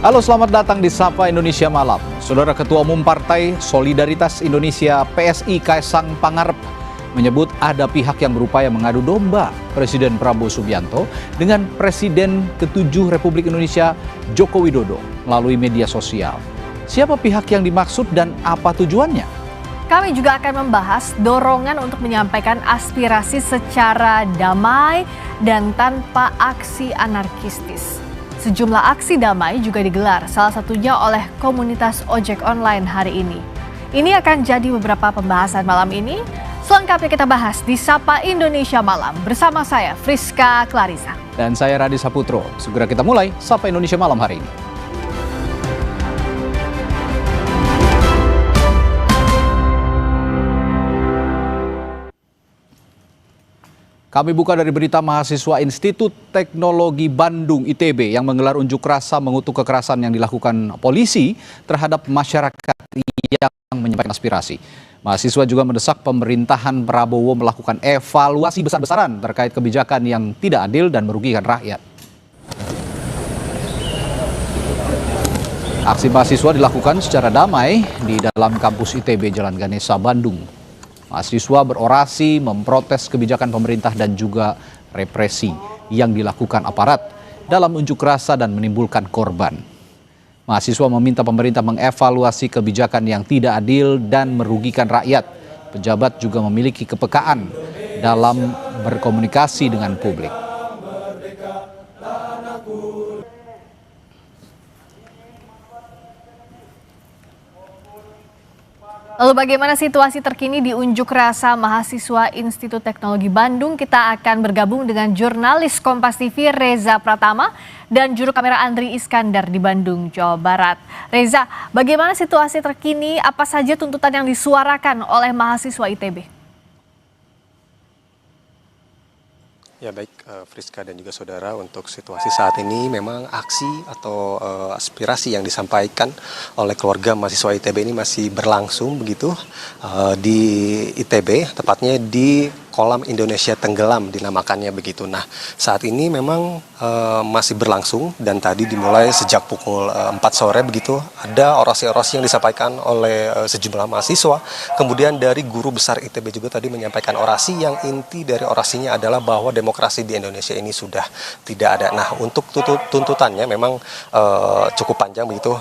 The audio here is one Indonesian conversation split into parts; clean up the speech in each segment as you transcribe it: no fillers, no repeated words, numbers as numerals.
Halo, selamat datang di Sapa Indonesia Malam. Saudara Ketua Umum Partai Solidaritas Indonesia PSI Kaesang Pangarep menyebut ada pihak yang berupaya mengadu domba Presiden Prabowo Subianto dengan Presiden ke-7 Republik Indonesia Joko Widodo melalui media sosial. Siapa pihak yang dimaksud dan apa tujuannya? Kami juga akan membahas dorongan untuk menyampaikan aspirasi secara damai dan tanpa aksi anarkistis. Sejumlah aksi damai juga digelar, salah satunya oleh komunitas ojek online hari ini. Ini akan jadi beberapa pembahasan malam ini. Selengkapnya kita bahas di Sapa Indonesia Malam bersama saya, Friska Clarissa. Dan saya Radi Saputro. Segera kita mulai Sapa Indonesia Malam hari ini. Kami buka dari berita mahasiswa Institut Teknologi Bandung ITB yang menggelar unjuk rasa mengutuk kekerasan yang dilakukan polisi terhadap masyarakat yang menyampaikan aspirasi. Mahasiswa juga mendesak pemerintahan Prabowo melakukan evaluasi besar-besaran terkait kebijakan yang tidak adil dan merugikan rakyat. Aksi mahasiswa dilakukan secara damai di dalam kampus ITB Jalan Ganesha, Bandung. Mahasiswa berorasi memprotes kebijakan pemerintah dan juga represi yang dilakukan aparat dalam unjuk rasa dan menimbulkan korban. Mahasiswa meminta pemerintah mengevaluasi kebijakan yang tidak adil dan merugikan rakyat. Pejabat juga memiliki kepekaan dalam berkomunikasi dengan publik. Lalu bagaimana situasi terkini di unjuk rasa mahasiswa Institut Teknologi Bandung? Kita akan bergabung dengan jurnalis Kompas TV Reza Pratama dan juru kamera Andri Iskandar di Bandung, Jawa Barat. Reza, bagaimana situasi terkini? Apa saja tuntutan yang disuarakan oleh mahasiswa ITB? Ya baik, Friska dan juga saudara, untuk situasi saat ini memang aksi atau aspirasi yang disampaikan oleh keluarga mahasiswa ITB ini masih berlangsung begitu di ITB, tepatnya di Kolam Indonesia Tenggelam dinamakannya begitu. Nah, saat ini memang masih berlangsung dan tadi dimulai sejak pukul 4 sore begitu. Ada orasi-orasi yang disampaikan oleh sejumlah mahasiswa. Kemudian dari guru besar ITB juga tadi menyampaikan orasi yang inti dari orasinya adalah bahwa demokrasi di Indonesia ini sudah tidak ada. Nah, untuk tuntutannya memang cukup panjang begitu.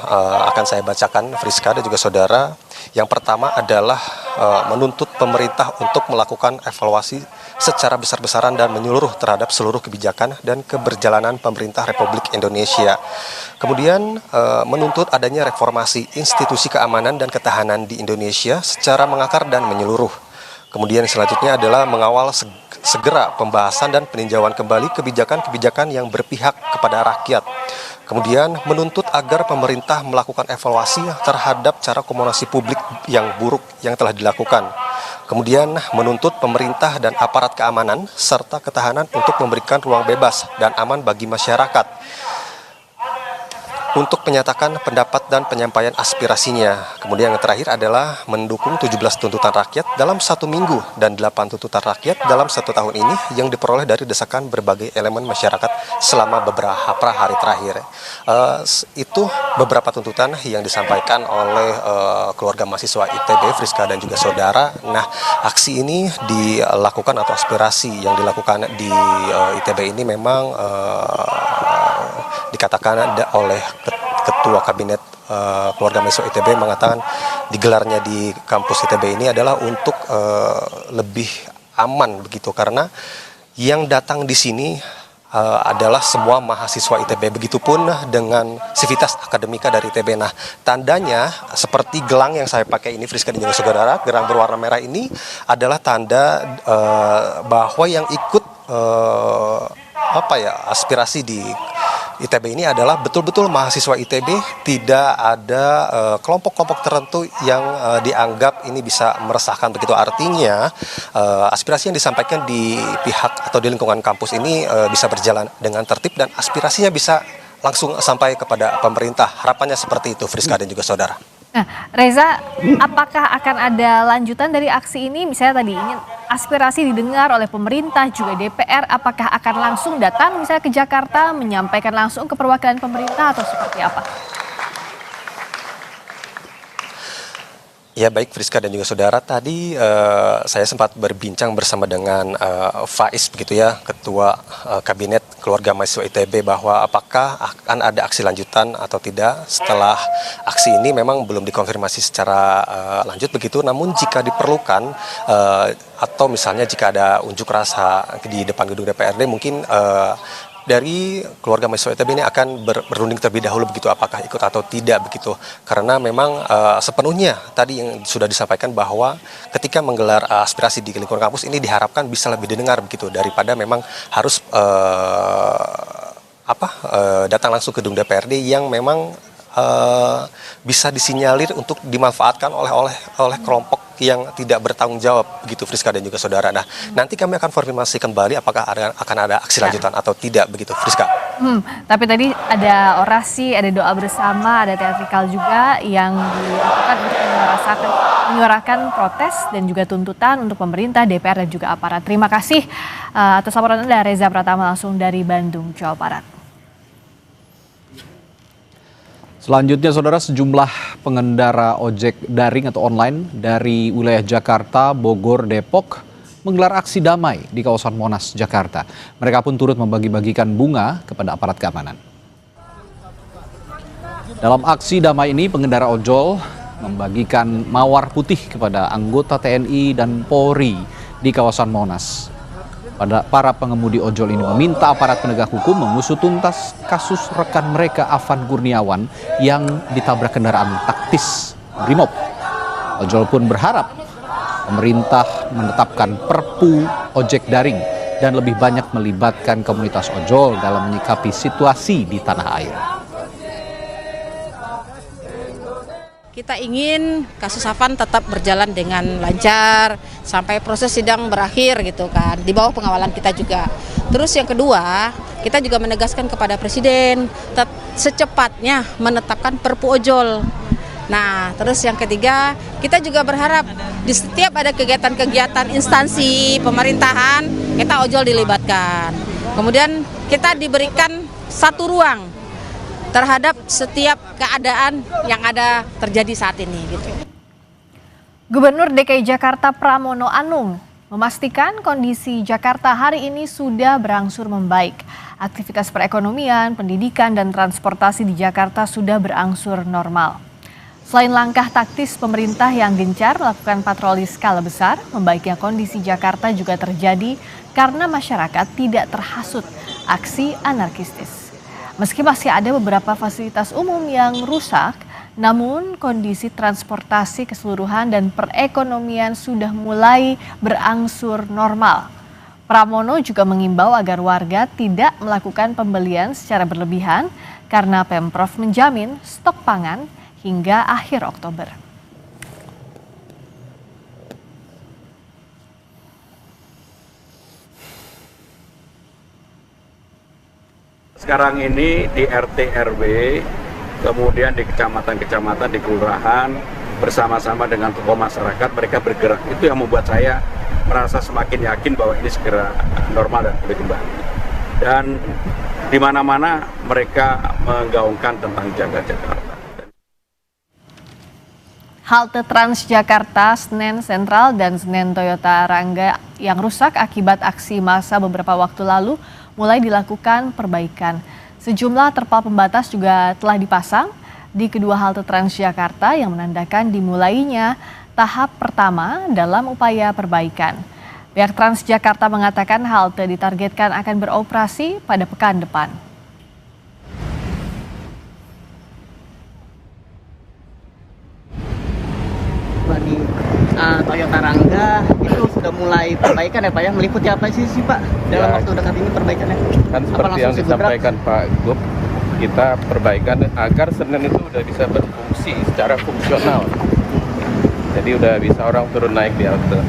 Akan saya bacakan, Friska dan juga saudara. Yang pertama adalah menuntut pemerintah untuk melakukan evaluasi secara besar-besaran dan menyeluruh terhadap seluruh kebijakan dan keberjalanan pemerintah Republik Indonesia. Kemudian menuntut adanya reformasi institusi keamanan dan ketahanan di Indonesia secara mengakar dan menyeluruh. Kemudian selanjutnya adalah mengawal segera pembahasan dan peninjauan kembali kebijakan-kebijakan yang berpihak kepada rakyat. Kemudian menuntut agar pemerintah melakukan evaluasi terhadap cara komunikasi publik yang buruk yang telah dilakukan. Kemudian menuntut pemerintah dan aparat keamanan serta ketahanan untuk memberikan ruang bebas dan aman bagi masyarakat untuk menyatakan pendapat dan penyampaian aspirasinya. Kemudian yang terakhir adalah mendukung 17 tuntutan rakyat dalam 1 minggu dan 8 tuntutan rakyat dalam 1 tahun ini yang diperoleh dari desakan berbagai elemen masyarakat selama beberapa hari terakhir. Itu beberapa tuntutan yang disampaikan oleh keluarga mahasiswa ITB, Friska dan juga saudara. Nah, aksi ini dilakukan atau aspirasi yang dilakukan di ITB ini memang dikatakan oleh Ketua Kabinet Keluarga Mahasiswa ITB mengatakan digelarnya di kampus ITB ini adalah untuk lebih aman begitu, karena yang datang di sini adalah semua mahasiswa ITB, begitupun dengan Civitas Akademika dari ITB. Nah, tandanya seperti gelang yang saya pakai ini, Friska dan juga saudara, gelang berwarna merah ini adalah tanda bahwa yang ikut aspirasi di ITB ini adalah betul-betul mahasiswa ITB, tidak ada kelompok-kelompok tertentu yang dianggap ini bisa meresahkan begitu. Artinya aspirasi yang disampaikan di pihak atau di lingkungan kampus ini bisa berjalan dengan tertib dan aspirasinya bisa langsung sampai kepada pemerintah. Harapannya seperti itu, Friska dan juga saudara. Nah, Reza, apakah akan ada lanjutan dari aksi ini? Misalnya tadi aspirasi didengar oleh pemerintah juga DPR, apakah akan langsung datang misalnya ke Jakarta menyampaikan langsung ke perwakilan pemerintah atau seperti apa? Ya baik Friska dan juga saudara, tadi saya sempat berbincang bersama dengan Faiz begitu ya, Ketua Kabinet Keluarga Mahasiswa ITB, bahwa apakah akan ada aksi lanjutan atau tidak setelah aksi ini. Memang belum dikonfirmasi secara lanjut begitu, namun jika diperlukan atau misalnya jika ada unjuk rasa di depan gedung DPRD, mungkin dari keluarga mahasiswa ITB ini akan berunding terlebih dahulu begitu, apakah ikut atau tidak begitu, karena memang sepenuhnya tadi yang sudah disampaikan bahwa ketika menggelar aspirasi di lingkungan kampus ini diharapkan bisa lebih didengar begitu daripada memang harus datang langsung ke gedung DPRD yang memang bisa disinyalir untuk dimanfaatkan oleh kelompok yang tidak bertanggung jawab begitu, Friska dan juga saudara. Nah, nanti kami akan konfirmasi kembali apakah akan ada aksi lanjutan atau tidak begitu, Friska. Tapi tadi ada orasi, ada doa bersama, ada teatrikal juga yang dilakukan untuk menyuarakan protes dan juga tuntutan untuk pemerintah, DPR dan juga aparat. Terima kasih atas laporan Anda, Reza Pratama langsung dari Bandung, Jawa Barat. Selanjutnya, saudara, sejumlah pengendara ojek daring atau online dari wilayah Jakarta, Bogor, Depok menggelar aksi damai di kawasan Monas, Jakarta. Mereka pun turut membagi-bagikan bunga kepada aparat keamanan. Dalam aksi damai ini, pengendara ojol membagikan mawar putih kepada anggota TNI dan Polri di kawasan Monas. Para pengemudi ojol ini meminta aparat penegak hukum mengusut tuntas kasus rekan mereka Afan Kurniawan yang ditabrak kendaraan taktis Brimob. Ojol pun berharap pemerintah menetapkan Perpu ojek daring dan lebih banyak melibatkan komunitas ojol dalam menyikapi situasi di tanah air. Kita ingin kasus Afan tetap berjalan dengan lancar sampai proses sidang berakhir gitu kan, di bawah pengawalan kita juga. Terus yang kedua, kita juga menegaskan kepada Presiden secepatnya menetapkan Perpu ojol. Nah, terus yang ketiga, kita juga berharap di setiap ada kegiatan-kegiatan instansi pemerintahan, kita ojol dilibatkan. Kemudian kita diberikan satu ruang terhadap setiap keadaan yang ada terjadi saat ini gitu. Gubernur DKI Jakarta Pramono Anung memastikan kondisi Jakarta hari ini sudah berangsur membaik. Aktivitas perekonomian, pendidikan, dan transportasi di Jakarta sudah berangsur normal. Selain langkah taktis pemerintah yang gencar melakukan patroli skala besar, membaiknya kondisi Jakarta juga terjadi karena masyarakat tidak terhasut aksi anarkistis. Meski masih ada beberapa fasilitas umum yang rusak, namun kondisi transportasi keseluruhan dan perekonomian sudah mulai berangsur normal. Pramono juga mengimbau agar warga tidak melakukan pembelian secara berlebihan karena Pemprov menjamin stok pangan hingga akhir Oktober. Sekarang ini di RT RW, kemudian di kecamatan-kecamatan, di kelurahan, bersama-sama dengan tokoh masyarakat, mereka bergerak. Itu yang membuat saya merasa semakin yakin bahwa ini segera normal dan pulih kembali. Dan di mana-mana mereka menggaungkan tentang jaga Jakarta. Halte Transjakarta, Senen Sentral, dan Senen Toyota Rangga yang rusak akibat aksi massa beberapa waktu lalu mulai dilakukan perbaikan. Sejumlah terpal pembatas juga telah dipasang di kedua halte Transjakarta yang menandakan dimulainya tahap pertama dalam upaya perbaikan. Pihak Transjakarta mengatakan halte ditargetkan akan beroperasi pada pekan depan. Di Toyota Rangga itu sudah mulai perbaikan ya Pak ya, meliputi apa sih Pak dalam waktu dekat ini perbaikannya? Kan seperti yang disampaikan Pak Gub, kita perbaikan agar Senen itu udah bisa berfungsi secara fungsional. Jadi udah bisa orang turun naik di halte.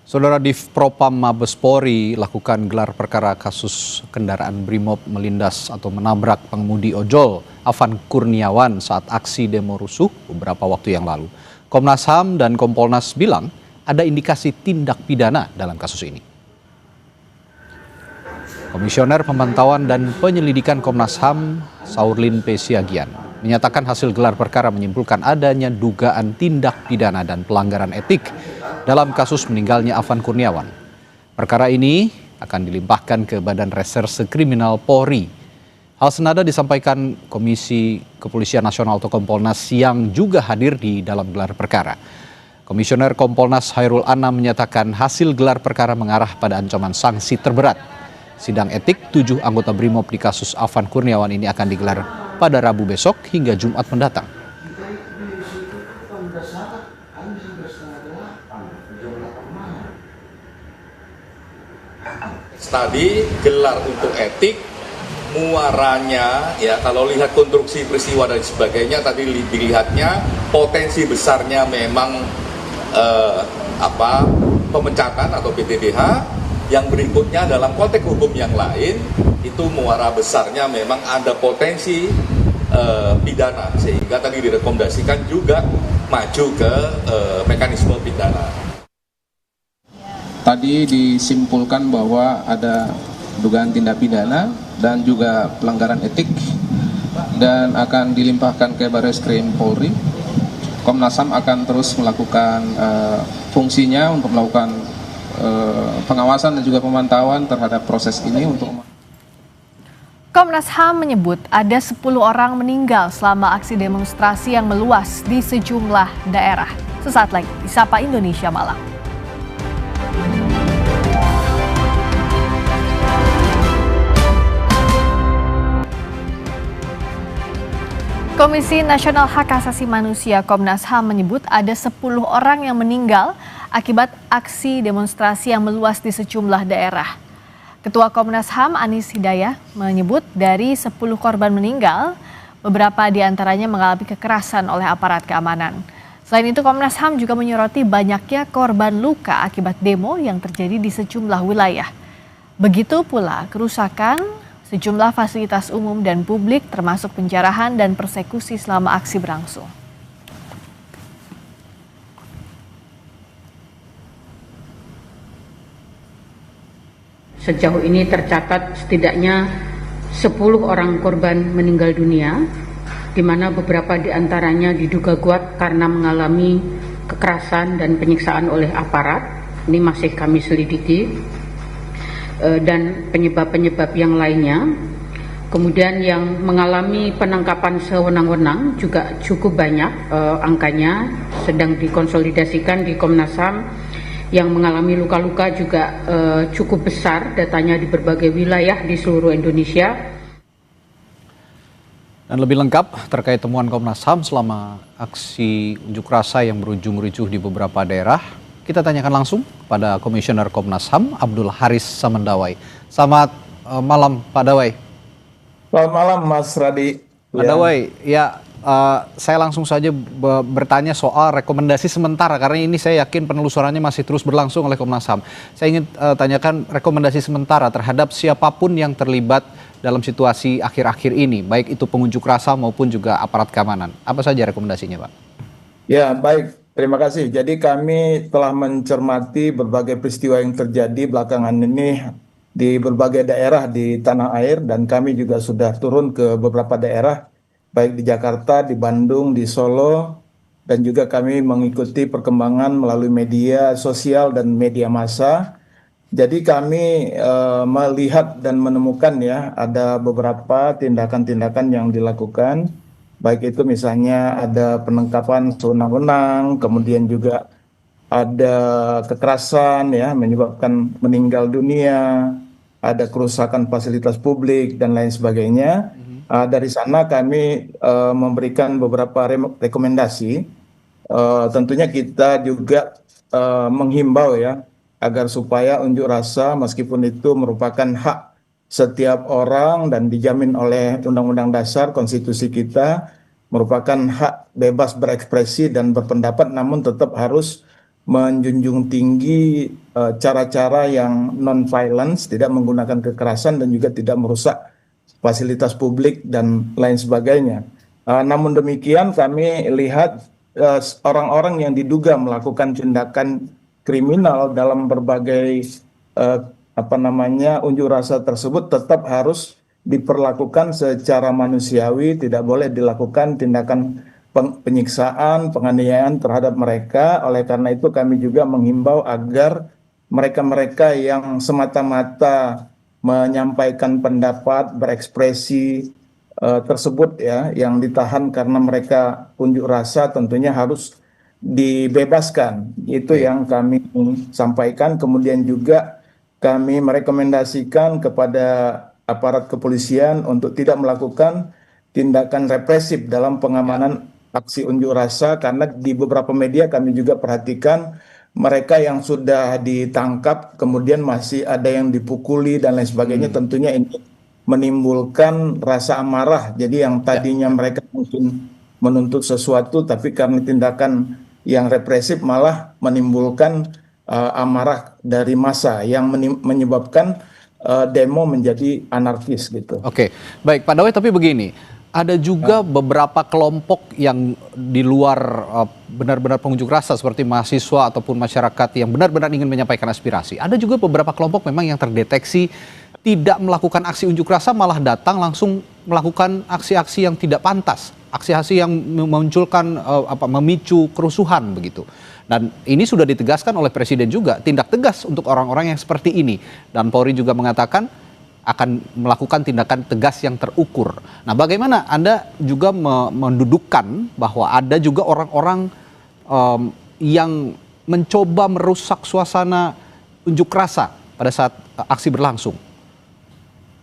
Saudara, Div Propam Mabes Polri lakukan gelar perkara kasus kendaraan Brimob melindas atau menabrak pengemudi ojol Afan Kurniawan saat aksi demo rusuh beberapa waktu yang lalu. Komnas HAM dan Kompolnas bilang ada indikasi tindak pidana dalam kasus ini. Komisioner Pemantauan dan Penyelidikan Komnas HAM, Saurlin P. Siagian, menyatakan hasil gelar perkara menyimpulkan adanya dugaan tindak pidana dan pelanggaran etik dalam kasus meninggalnya Afan Kurniawan. Perkara ini akan dilimpahkan ke Badan Reserse Kriminal Polri. Hal senada disampaikan Komisi Kepolisian Nasional atau Kompolnas yang juga hadir di dalam gelar perkara. Komisioner Kompolnas Hairul Anam menyatakan hasil gelar perkara mengarah pada ancaman sanksi terberat. Sidang etik 7 anggota BRIMOB di kasus Afan Kurniawan ini akan digelar pada Rabu besok hingga Jumat mendatang. Tadi gelar untuk etik, muaranya ya kalau lihat konstruksi peristiwa dan sebagainya tadi dilihatnya potensi besarnya memang pemecatan atau PTDH. Yang berikutnya dalam konteks hukum yang lain itu muara besarnya memang ada potensi pidana sehingga tadi direkomendasikan juga maju ke mekanisme pidana. Tadi disimpulkan bahwa ada dugaan tindak pidana dan juga pelanggaran etik dan akan dilimpahkan ke Barreskrim Polri. Komnas HAM akan terus melakukan fungsinya untuk melakukan pengawasan dan juga pemantauan terhadap proses ini untuk Komnas HAM menyebut ada 10 orang meninggal selama aksi demonstrasi yang meluas di sejumlah daerah. Sesaat lagi di Sapa Indonesia Malam. Komisi Nasional Hak Asasi Manusia Komnas HAM menyebut ada 10 orang yang meninggal akibat aksi demonstrasi yang meluas di sejumlah daerah. Ketua Komnas HAM Anis Hidayah menyebut dari 10 korban meninggal, beberapa diantaranya mengalami kekerasan oleh aparat keamanan. Selain itu Komnas HAM juga menyoroti banyaknya korban luka akibat demo yang terjadi di sejumlah wilayah. Begitu pula kerusakan sejumlah fasilitas umum dan publik termasuk penjarahan dan persekusi selama aksi berlangsung. Sejauh ini tercatat setidaknya 10 orang korban meninggal dunia, di mana beberapa di antaranya diduga kuat karena mengalami kekerasan dan penyiksaan oleh aparat. Ini masih kami selidiki. Dan penyebab-penyebab yang lainnya. Kemudian yang mengalami penangkapan sewenang-wenang juga cukup banyak angkanya, sedang dikonsolidasikan di Komnas HAM. Yang mengalami luka-luka juga cukup besar datanya di berbagai wilayah di seluruh Indonesia. Dan lebih lengkap terkait temuan Komnas HAM selama aksi unjuk rasa yang berujung ricuh di beberapa daerah, kita tanyakan langsung pada Komisioner Komnas HAM Abdul Haris Samandawai. Selamat malam Pak Dawai. Selamat malam Mas Radi. Pak Dawai, saya langsung saja bertanya soal rekomendasi sementara karena ini saya yakin penelusurannya masih terus berlangsung oleh Komnas HAM. Saya ingin tanyakan rekomendasi sementara terhadap siapapun yang terlibat dalam situasi akhir-akhir ini, baik itu pengunjuk rasa maupun juga aparat keamanan. Apa saja rekomendasinya, Pak? Ya, baik. Terima kasih. Jadi kami telah mencermati berbagai peristiwa yang terjadi belakangan ini di berbagai daerah di tanah air dan kami juga sudah turun ke beberapa daerah baik di Jakarta, di Bandung, di Solo dan juga kami mengikuti perkembangan melalui media sosial dan media massa. Jadi kami melihat dan menemukan ya ada beberapa tindakan-tindakan yang dilakukan. Baik itu misalnya ada penangkapan sewenang-wenang, kemudian juga ada kekerasan ya menyebabkan meninggal dunia, ada kerusakan fasilitas publik dan lain sebagainya. Dari sana kami memberikan beberapa rekomendasi. Tentunya kita juga menghimbau ya agar supaya unjuk rasa meskipun itu merupakan hak setiap orang dan dijamin oleh Undang-Undang Dasar Konstitusi kita merupakan hak bebas berekspresi dan berpendapat namun tetap harus menjunjung tinggi cara-cara yang non-violence, tidak menggunakan kekerasan dan juga tidak merusak fasilitas publik dan lain sebagainya. Namun demikian kami lihat orang-orang yang diduga melakukan tindakan kriminal dalam berbagai unjuk rasa tersebut tetap harus diperlakukan secara manusiawi, tidak boleh dilakukan tindakan penyiksaan, penganiayaan terhadap mereka. Oleh karena itu kami juga menghimbau agar mereka-mereka yang semata-mata menyampaikan pendapat, berekspresi tersebut ya, yang ditahan karena mereka unjuk rasa tentunya harus dibebaskan. Itu yang kami sampaikan. Kemudian juga kami merekomendasikan kepada aparat kepolisian untuk tidak melakukan tindakan represif dalam pengamanan aksi unjuk rasa, karena di beberapa media kami juga perhatikan mereka yang sudah ditangkap kemudian masih ada yang dipukuli dan lain sebagainya. Tentunya ini menimbulkan rasa amarah. Jadi yang tadinya mereka mungkin menuntut sesuatu, tapi karena tindakan yang represif malah menimbulkan amarah dari massa yang menyebabkan demo menjadi anarkis gitu. Oke, baik Pak Dawet, tapi begini, ada juga beberapa kelompok yang di luar benar-benar pengunjuk rasa seperti mahasiswa ataupun masyarakat yang benar-benar ingin menyampaikan aspirasi. Ada juga beberapa kelompok memang yang terdeteksi tidak melakukan aksi unjuk rasa, malah datang langsung melakukan aksi-aksi yang tidak pantas, aksi-aksi yang memunculkan memicu kerusuhan begitu. Dan ini sudah ditegaskan oleh Presiden juga, tindak tegas untuk orang-orang yang seperti ini. Dan Polri juga mengatakan akan melakukan tindakan tegas yang terukur. Nah, bagaimana Anda juga mendudukkan bahwa ada juga orang-orang yang mencoba merusak suasana unjuk rasa pada saat aksi berlangsung?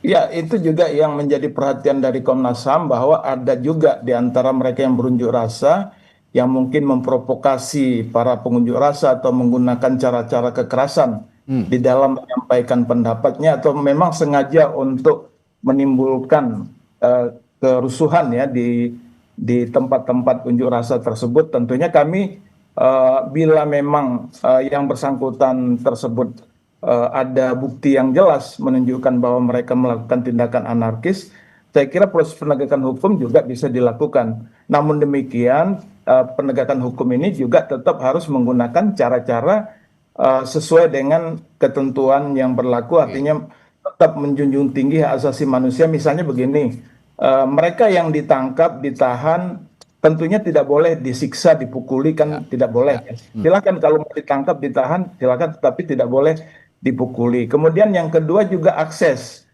Ya, itu juga yang menjadi perhatian dari Komnas HAM, bahwa ada juga di antara mereka yang berunjuk rasa yang mungkin memprovokasi para pengunjuk rasa atau menggunakan cara-cara kekerasan di dalam menyampaikan pendapatnya, atau memang sengaja untuk menimbulkan kerusuhan ya di tempat-tempat unjuk rasa tersebut. Tentunya kami bila memang yang bersangkutan tersebut ada bukti yang jelas menunjukkan bahwa mereka melakukan tindakan anarkis, saya kira proses penegakan hukum juga bisa dilakukan. Namun demikian, penegakan hukum ini juga tetap harus menggunakan cara-cara sesuai dengan ketentuan yang berlaku, artinya tetap menjunjung tinggi hak asasi manusia. Misalnya begini, mereka yang ditangkap, ditahan, tentunya tidak boleh disiksa, dipukuli, kan tidak boleh. Silakan kalau mau ditangkap, ditahan, silakan, tetapi tidak boleh dipukuli. Kemudian yang kedua juga akses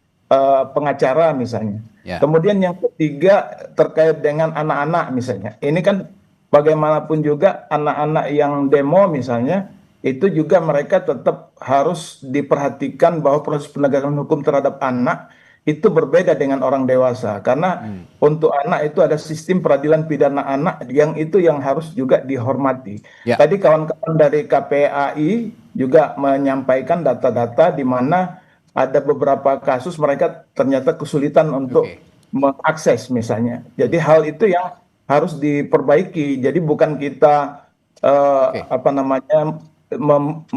pengacara misalnya. Kemudian yang ketiga terkait dengan anak-anak misalnya. Ini kan bagaimanapun juga anak-anak yang demo misalnya, itu juga mereka tetap harus diperhatikan bahwa proses penegakan hukum terhadap anak itu berbeda dengan orang dewasa. Karena untuk anak itu ada sistem peradilan pidana anak yang harus juga dihormati. Tadi kawan-kawan dari KPAI juga menyampaikan data-data di mana ada beberapa kasus mereka ternyata kesulitan untuk mengakses misalnya. Jadi hal itu yang harus diperbaiki. Jadi bukan kita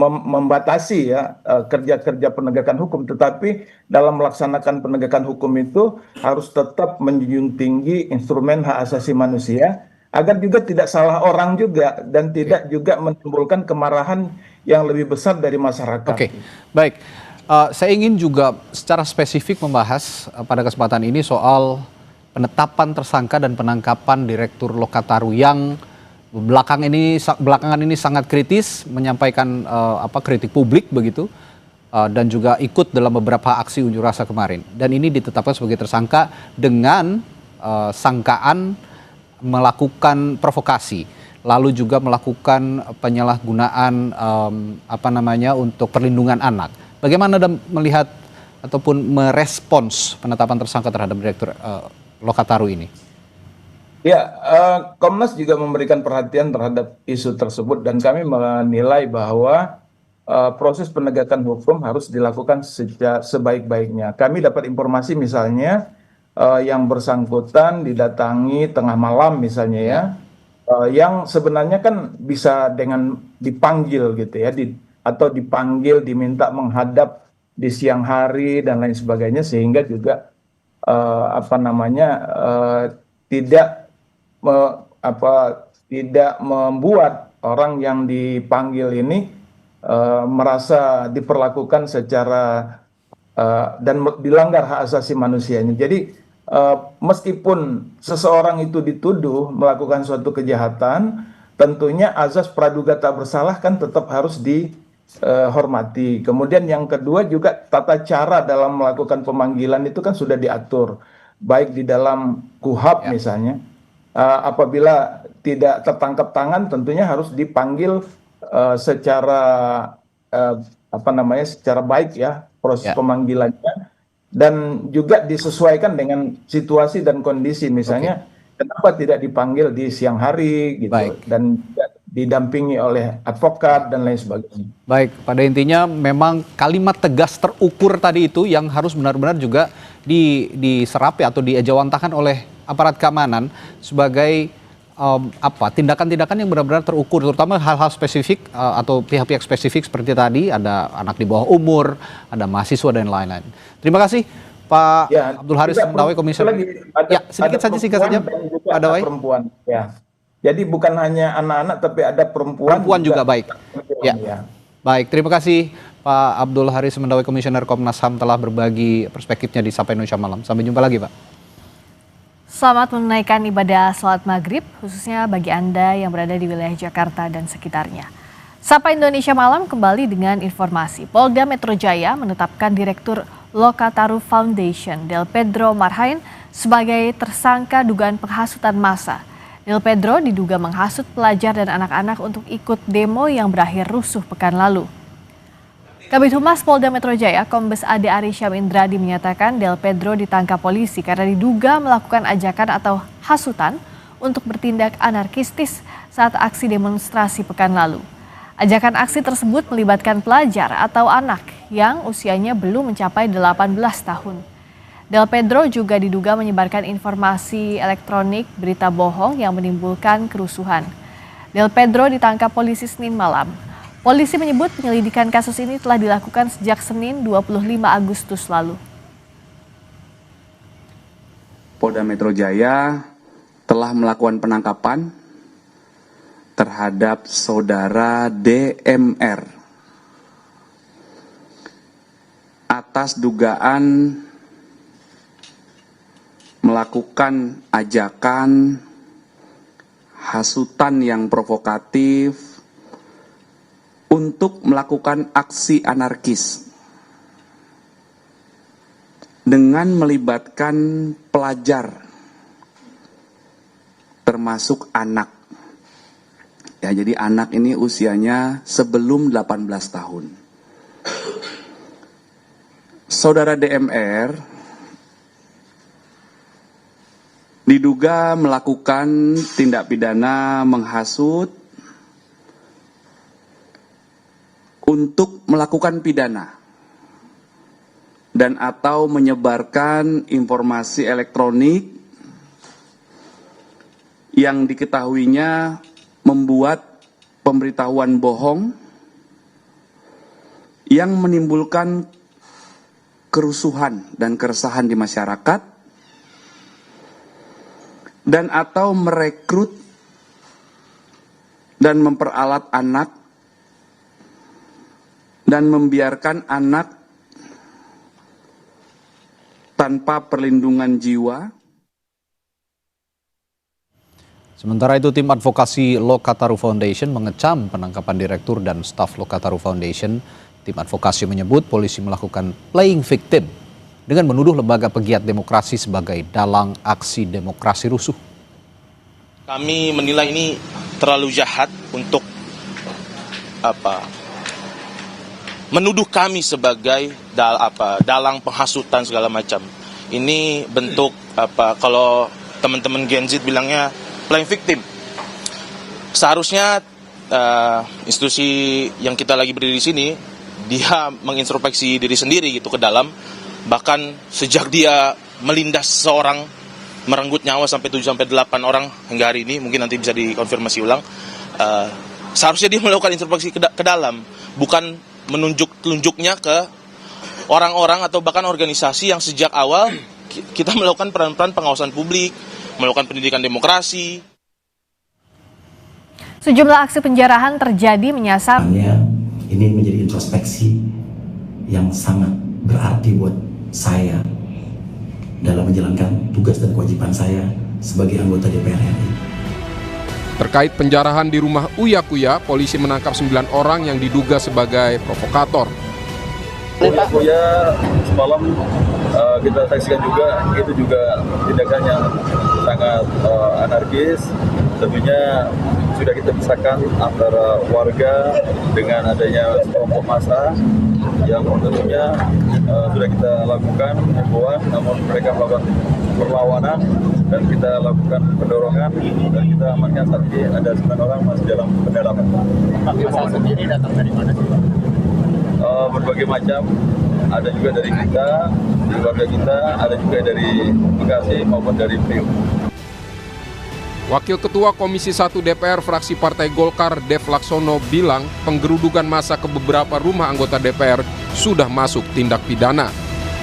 membatasi ya kerja-kerja penegakan hukum, tetapi dalam melaksanakan penegakan hukum itu harus tetap menjunjung tinggi instrumen hak asasi manusia, agar juga tidak salah orang juga dan tidak juga menimbulkan kemarahan yang lebih besar dari masyarakat. Oke, baik. Saya ingin juga secara spesifik membahas pada kesempatan ini soal penetapan tersangka dan penangkapan Direktur Lokataru yang belakangan ini sangat kritis, menyampaikan kritik publik begitu, dan juga ikut dalam beberapa aksi unjuk rasa kemarin. Dan ini ditetapkan sebagai tersangka dengan sangkaan melakukan provokasi, lalu juga melakukan penyalahgunaan untuk perlindungan anak. Bagaimana Anda melihat ataupun merespons penetapan tersangka terhadap Direktur Lokataru ini? Ya, Komnas juga memberikan perhatian terhadap isu tersebut, dan kami menilai bahwa proses penegakan hukum harus dilakukan sebaik-baiknya. Kami dapat informasi misalnya yang bersangkutan didatangi tengah malam misalnya ya, yang sebenarnya kan bisa dengan dipanggil gitu ya, atau dipanggil diminta menghadap di siang hari dan lain sebagainya, sehingga juga tidak membuat orang yang dipanggil ini merasa diperlakukan secara dan dilanggar hak asasi manusianya. Jadi meskipun seseorang itu dituduh melakukan suatu kejahatan, tentunya azas praduga tak bersalah kan tetap harus dihormati. Kemudian yang kedua juga tata cara dalam melakukan pemanggilan itu kan sudah diatur, baik di dalam KUHAP misalnya. Apabila tidak tertangkap tangan, tentunya harus dipanggil secara secara baik ya proses pemanggilannya, dan juga disesuaikan dengan situasi dan kondisi. Misalnya kenapa tidak dipanggil di siang hari gitu, dan didampingi oleh advokat dan lain sebagainya. Baik, pada intinya memang kalimat tegas terukur tadi itu yang harus benar-benar juga diserap atau diejawantahkan oleh aparat keamanan sebagai tindakan-tindakan yang benar-benar terukur, terutama hal-hal spesifik atau pihak-pihak spesifik seperti tadi ada anak di bawah umur, ada mahasiswa dan lain-lain. Terima kasih Pak Abdul Haris Mendawai, Komisioner. Singkat saja Pak Dawai. Perempuan, ya. Jadi bukan hanya anak-anak tapi ada perempuan juga baik. Ya. Baik, terima kasih Pak Abdul Haris Mendawai, Komisioner Komnas HAM telah berbagi perspektifnya di Sapa Indonesia Malam. Sampai jumpa lagi, Pak. Selamat menunaikan ibadah sholat maghrib, khususnya bagi Anda yang berada di wilayah Jakarta dan sekitarnya. Sapa Indonesia Malam kembali dengan informasi. Polda Metro Jaya menetapkan Direktur Lokataru Foundation, Del Pedro Marhain, sebagai tersangka dugaan penghasutan massa. Del Pedro diduga menghasut pelajar dan anak-anak untuk ikut demo yang berakhir rusuh pekan lalu. Kabid Humas Polda Metro Jaya, Kombes Ade Arysyam Indradi menyatakan Del Pedro ditangkap polisi karena diduga melakukan ajakan atau hasutan untuk bertindak anarkistis saat aksi demonstrasi pekan lalu. Ajakan aksi tersebut melibatkan pelajar atau anak yang usianya belum mencapai 18 tahun. Del Pedro juga diduga menyebarkan informasi elektronik berita bohong yang menimbulkan kerusuhan. Del Pedro ditangkap polisi Senin malam. Polisi menyebut penyelidikan kasus ini telah dilakukan sejak Senin 25 Agustus lalu. Polda Metro Jaya telah melakukan penangkapan terhadap saudara DMR atas dugaan melakukan ajakan hasutan yang provokatif untuk melakukan aksi anarkis dengan melibatkan pelajar termasuk anak. Ya, jadi anak ini usianya sebelum 18 tahun. Saudara DMR diduga melakukan tindak pidana menghasut untuk melakukan pidana dan atau menyebarkan informasi elektronik yang diketahuinya membuat pemberitahuan bohong yang menimbulkan kerusuhan dan keresahan di masyarakat dan atau merekrut dan memperalat anak dan membiarkan anak tanpa perlindungan jiwa. Sementara itu, tim advokasi Lokataru Foundation mengecam penangkapan direktur dan staf Lokataru Foundation. Tim advokasi menyebut polisi melakukan playing victim dengan menuduh lembaga pegiat demokrasi sebagai dalang aksi demokrasi rusuh. Kami menilai ini terlalu jahat untuk menuduh kami sebagai dalang penghasutan segala macam. Ini bentuk kalau teman-teman Gen Z bilangnya playing victim. Seharusnya institusi yang kita lagi berdiri di sini, dia mengintrospeksi diri sendiri gitu ke dalam. Bahkan sejak dia melindas seseorang, merenggut nyawa sampai 7-8 orang hingga hari ini, mungkin nanti bisa dikonfirmasi ulang. Seharusnya dia melakukan introspeksi ke dalam, bukan menunjuk-tunjuknya ke orang-orang atau bahkan organisasi yang sejak awal kita melakukan peran-peran pengawasan publik, melakukan pendidikan demokrasi. Sejumlah aksi penjarahan terjadi menyasar Ini menjadi introspeksi yang sangat berarti buat saya dalam menjalankan tugas dan kewajiban saya sebagai anggota DPR RI. Terkait penjarahan di rumah Uya Kuya, polisi menangkap 9 orang yang diduga sebagai provokator. Uya semalam kita saksikan juga, itu juga tindakan yang sangat anarkis. Tentunya sudah kita pisahkan antara warga dengan adanya kelompok massa yang tentunya sudah kita lakukan himbauan, namun mereka melakukan perlawanan dan kita lakukan pendorongan dan kita amankan saat ini ada 9 orang masih dalam pendalaman. Massa sendiri datang dari mana sih, Pak? Berbagai macam, ada juga dari kita, di keluarga kita, ada juga dari Bekasi maupun dari Priok. Wakil Ketua Komisi 1 DPR fraksi Partai Golkar Dev Laksono bilang penggerudukan massa ke beberapa rumah anggota DPR sudah masuk tindak pidana.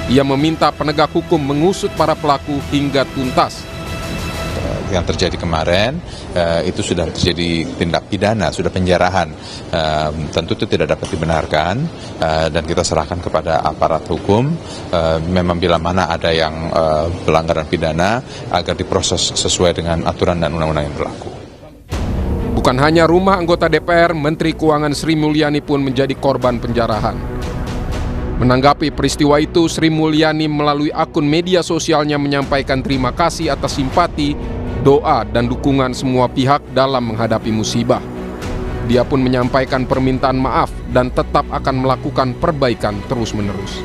Ia meminta penegak hukum mengusut para pelaku hingga tuntas. Yang terjadi kemarin itu sudah terjadi tindak pidana, sudah penjarahan. Tentu itu tidak dapat dibenarkan dan kita serahkan kepada aparat hukum. Memang bila mana ada yang pelanggaran pidana agar diproses sesuai dengan aturan dan undang-undang yang berlaku. Bukan hanya rumah anggota DPR, Menteri Keuangan Sri Mulyani pun menjadi korban penjarahan. Menanggapi peristiwa itu, Sri Mulyani melalui akun media sosialnya menyampaikan terima kasih atas simpati, doa, dan dukungan semua pihak dalam menghadapi musibah. Dia pun menyampaikan permintaan maaf dan tetap akan melakukan perbaikan terus-menerus.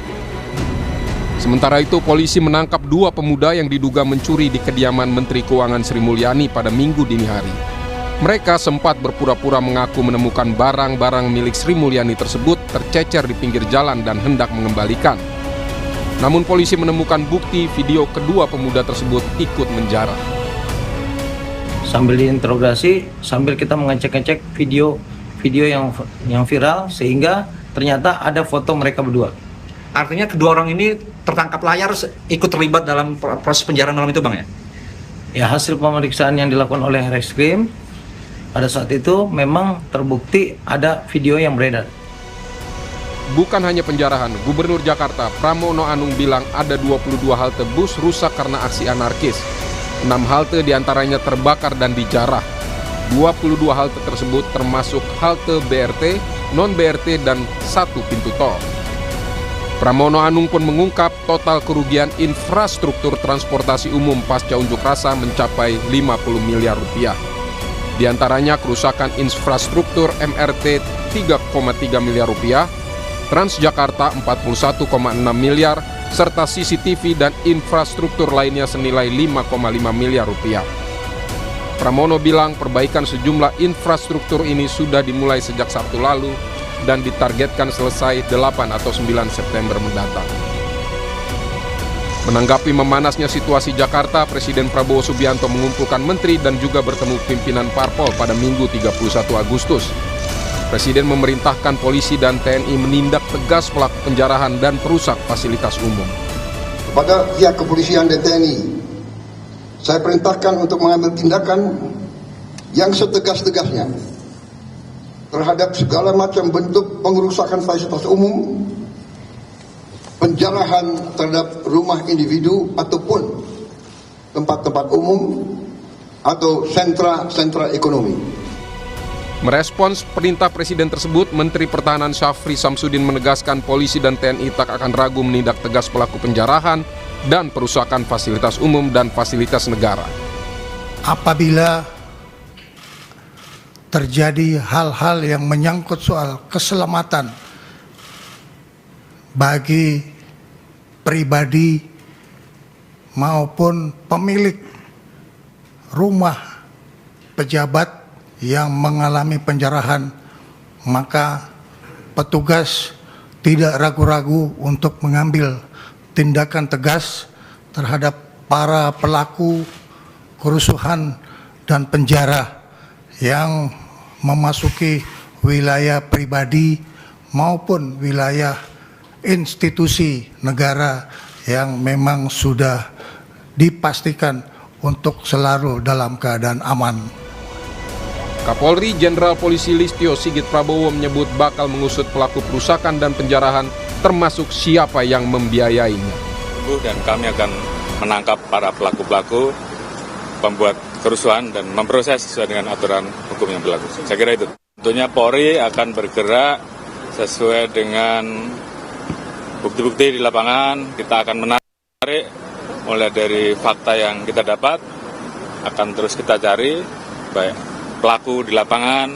Sementara itu, polisi menangkap 2 pemuda yang diduga mencuri di kediaman Menteri Keuangan Sri Mulyani pada Minggu dini hari. Mereka sempat berpura-pura mengaku menemukan barang-barang milik Sri Mulyani tersebut tercecer di pinggir jalan dan hendak mengembalikan. Namun polisi menemukan bukti video kedua pemuda tersebut ikut menjarah. Sambil diinterogasi, sambil kita mengecek-ngecek video yang viral, sehingga ternyata ada foto mereka berdua. Artinya kedua orang ini tertangkap layar ikut terlibat dalam proses penjarahan malam itu, Bang, ya? Ya, hasil pemeriksaan yang dilakukan oleh Reskrim pada saat itu memang terbukti ada video yang beredar. Bukan hanya penjarahan, Gubernur Jakarta Pramono Anung bilang ada 22 halte bus rusak karena aksi anarkis. 6 halte diantaranya terbakar dan dijarah. 22 halte tersebut termasuk halte BRT, non-BRT, dan 1 pintu tol. Pramono Anung pun mengungkap total kerugian infrastruktur transportasi umum pasca unjuk rasa mencapai 50 miliar rupiah. Di antaranya kerusakan infrastruktur MRT 3,3 miliar rupiah, Transjakarta 41,6 miliar, serta CCTV dan infrastruktur lainnya senilai 5,5 miliar rupiah. Pramono bilang perbaikan sejumlah infrastruktur ini sudah dimulai sejak Sabtu lalu dan ditargetkan selesai 8 atau 9 September mendatang. Menanggapi memanasnya situasi Jakarta, Presiden Prabowo Subianto mengumpulkan menteri dan juga bertemu pimpinan parpol pada Minggu 31 Agustus. Presiden memerintahkan polisi dan TNI menindak tegas pelaku penjarahan dan perusak fasilitas umum. Kepada pihak kepolisian dan TNI, saya perintahkan untuk mengambil tindakan yang setegas-tegasnya terhadap segala macam bentuk pengerusakan fasilitas umum, penjarahan terhadap rumah individu ataupun tempat-tempat umum atau sentra-sentra ekonomi. Merespons perintah Presiden tersebut, Menteri Pertahanan Syafri Samsudin menegaskan polisi dan TNI tak akan ragu menindak tegas pelaku penjarahan dan perusakan fasilitas umum dan fasilitas negara. Apabila terjadi hal-hal yang menyangkut soal keselamatan bagi pribadi maupun pemilik rumah pejabat yang mengalami penjarahan, maka petugas tidak ragu-ragu untuk mengambil tindakan tegas terhadap para pelaku kerusuhan dan penjara yang memasuki wilayah pribadi maupun wilayah institusi negara yang memang sudah dipastikan untuk selalu dalam keadaan aman. Kapolri Jenderal Polisi Listio Sigit Prabowo menyebut bakal mengusut pelaku perusakan dan penjarahan, termasuk siapa yang membiayainya. Dan kami akan menangkap para pelaku-pelaku pembuat kerusuhan dan memproses sesuai dengan aturan hukum yang berlaku. Saya kira itu. Tentunya Polri akan bergerak sesuai dengan bukti-bukti di lapangan. Kita akan menarik mulai dari fakta yang kita dapat, akan terus kita cari baik pelaku di lapangan,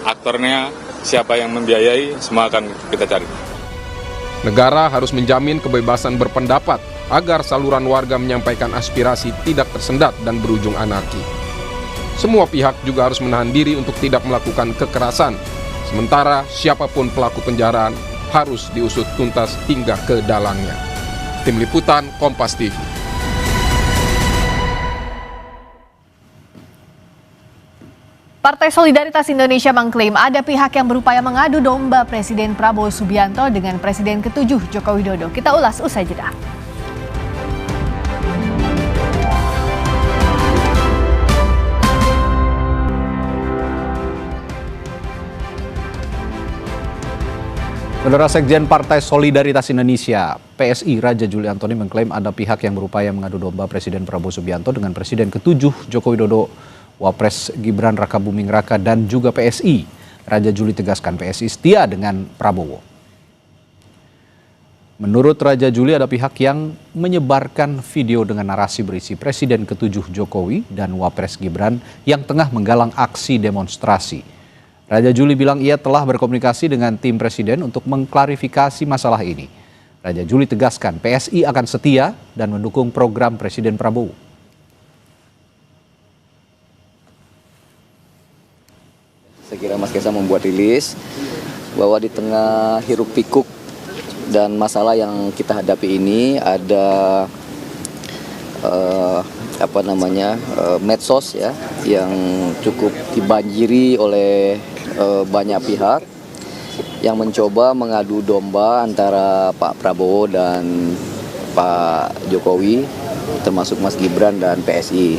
aktornya, siapa yang membiayai, semua akan kita cari. Negara harus menjamin kebebasan berpendapat agar saluran warga menyampaikan aspirasi tidak tersendat dan berujung anarki. Semua pihak juga harus menahan diri untuk tidak melakukan kekerasan. Sementara siapapun pelaku penjaraan harus diusut tuntas hingga ke dalangnya. Tim Liputan Kompas TV. Partai Solidaritas Indonesia mengklaim ada pihak yang berupaya mengadu domba Presiden Prabowo Subianto dengan Presiden ke-7 Joko Widodo. Kita ulas usai jeda. Saudara Sekjen Partai Solidaritas Indonesia, PSI, Raja Juli Antoni mengklaim ada pihak yang berupaya mengadu domba Presiden Prabowo Subianto dengan Presiden ke-7 Joko Widodo, Wapres Gibran Rakabuming Raka, dan juga PSI. Raja Juli tegaskan PSI setia dengan Prabowo. Menurut Raja Juli ada pihak yang menyebarkan video dengan narasi berisi Presiden ke-7 Jokowi dan Wapres Gibran yang tengah menggalang aksi demonstrasi. Raja Juli bilang ia telah berkomunikasi dengan tim Presiden untuk mengklarifikasi masalah ini. Raja Juli tegaskan PSI akan setia dan mendukung program Presiden Prabowo. Saya kira Mas Kaisang membuat rilis bahwa di tengah hiruk pikuk dan masalah yang kita hadapi ini ada medsos ya yang cukup dibanjiri oleh banyak pihak yang mencoba mengadu domba antara Pak Prabowo dan Pak Jokowi, termasuk Mas Gibran dan PSI.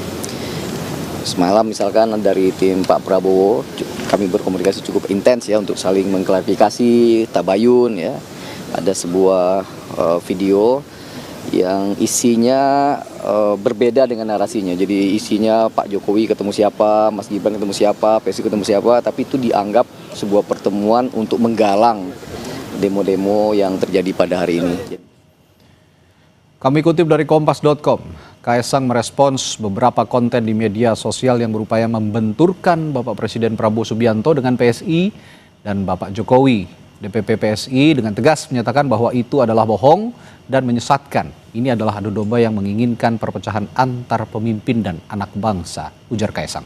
Semalam misalkan dari tim Pak Prabowo kami berkomunikasi cukup intens ya untuk saling mengklarifikasi tabayun ya. Ada sebuah video yang isinya berbeda dengan narasinya. Jadi isinya Pak Jokowi ketemu siapa, Mas Gibran ketemu siapa, PSI ketemu siapa, tapi itu dianggap sebuah pertemuan untuk menggalang demo-demo yang terjadi pada hari ini. Kami kutip dari Kompas.com, Kaisang merespons beberapa konten di media sosial yang berupaya membenturkan Bapak Presiden Prabowo Subianto dengan PSI dan Bapak Jokowi. DPP PSI dengan tegas menyatakan bahwa itu adalah bohong dan menyesatkan. Ini adalah adu domba yang menginginkan perpecahan antar pemimpin dan anak bangsa, ujar Kaisang.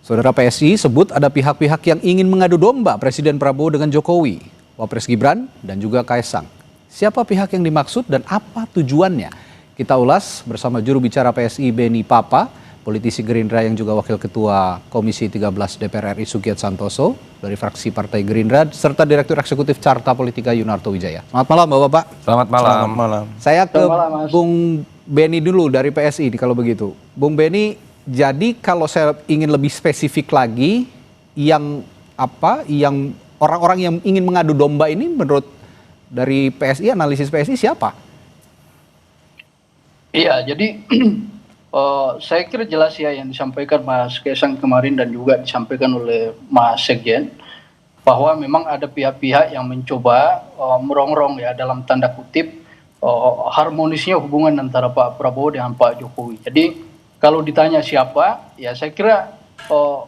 Saudara, PSI sebut ada pihak-pihak yang ingin mengadu domba Presiden Prabowo dengan Jokowi, Wapres Gibran, dan juga Kaisang. Siapa pihak yang dimaksud dan apa tujuannya? Kita ulas bersama juru bicara PSI Beni Papa, politisi Gerindra yang juga Wakil Ketua Komisi 13 DPR RI Sugiat Santoso dari fraksi Partai Gerindra, serta Direktur Eksekutif Carta Politika Yunarto Wijaya. Selamat malam Bapak-Bapak. Selamat malam. Selamat malam. Saya ke Bung Beni dulu dari PSI kalau begitu. Bung Beni, jadi kalau saya ingin lebih spesifik lagi, yang orang-orang yang ingin mengadu domba ini menurut dari PSI, analisis PSI siapa? Iya, jadi saya kira jelas ya yang disampaikan Mas Kaisang kemarin dan juga disampaikan oleh Mas Sekjen, bahwa memang ada pihak-pihak yang mencoba merongrong ya dalam tanda kutip harmonisnya hubungan antara Pak Prabowo dengan Pak Jokowi. Jadi kalau ditanya siapa, ya saya kira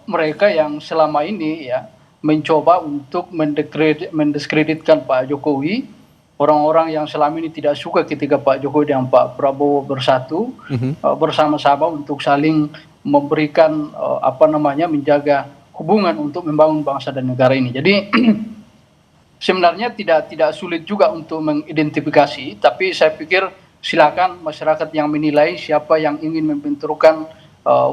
mereka yang selama ini ya mencoba untuk mendiskreditkan Pak Jokowi, orang-orang yang selama ini tidak suka ketika Pak Jokowi dan Pak Prabowo bersatu bersama-sama untuk saling memberikan menjaga hubungan untuk membangun bangsa dan negara ini. Jadi sebenarnya tidak sulit juga untuk mengidentifikasi, tapi saya pikir silakan masyarakat yang menilai siapa yang ingin membenturkan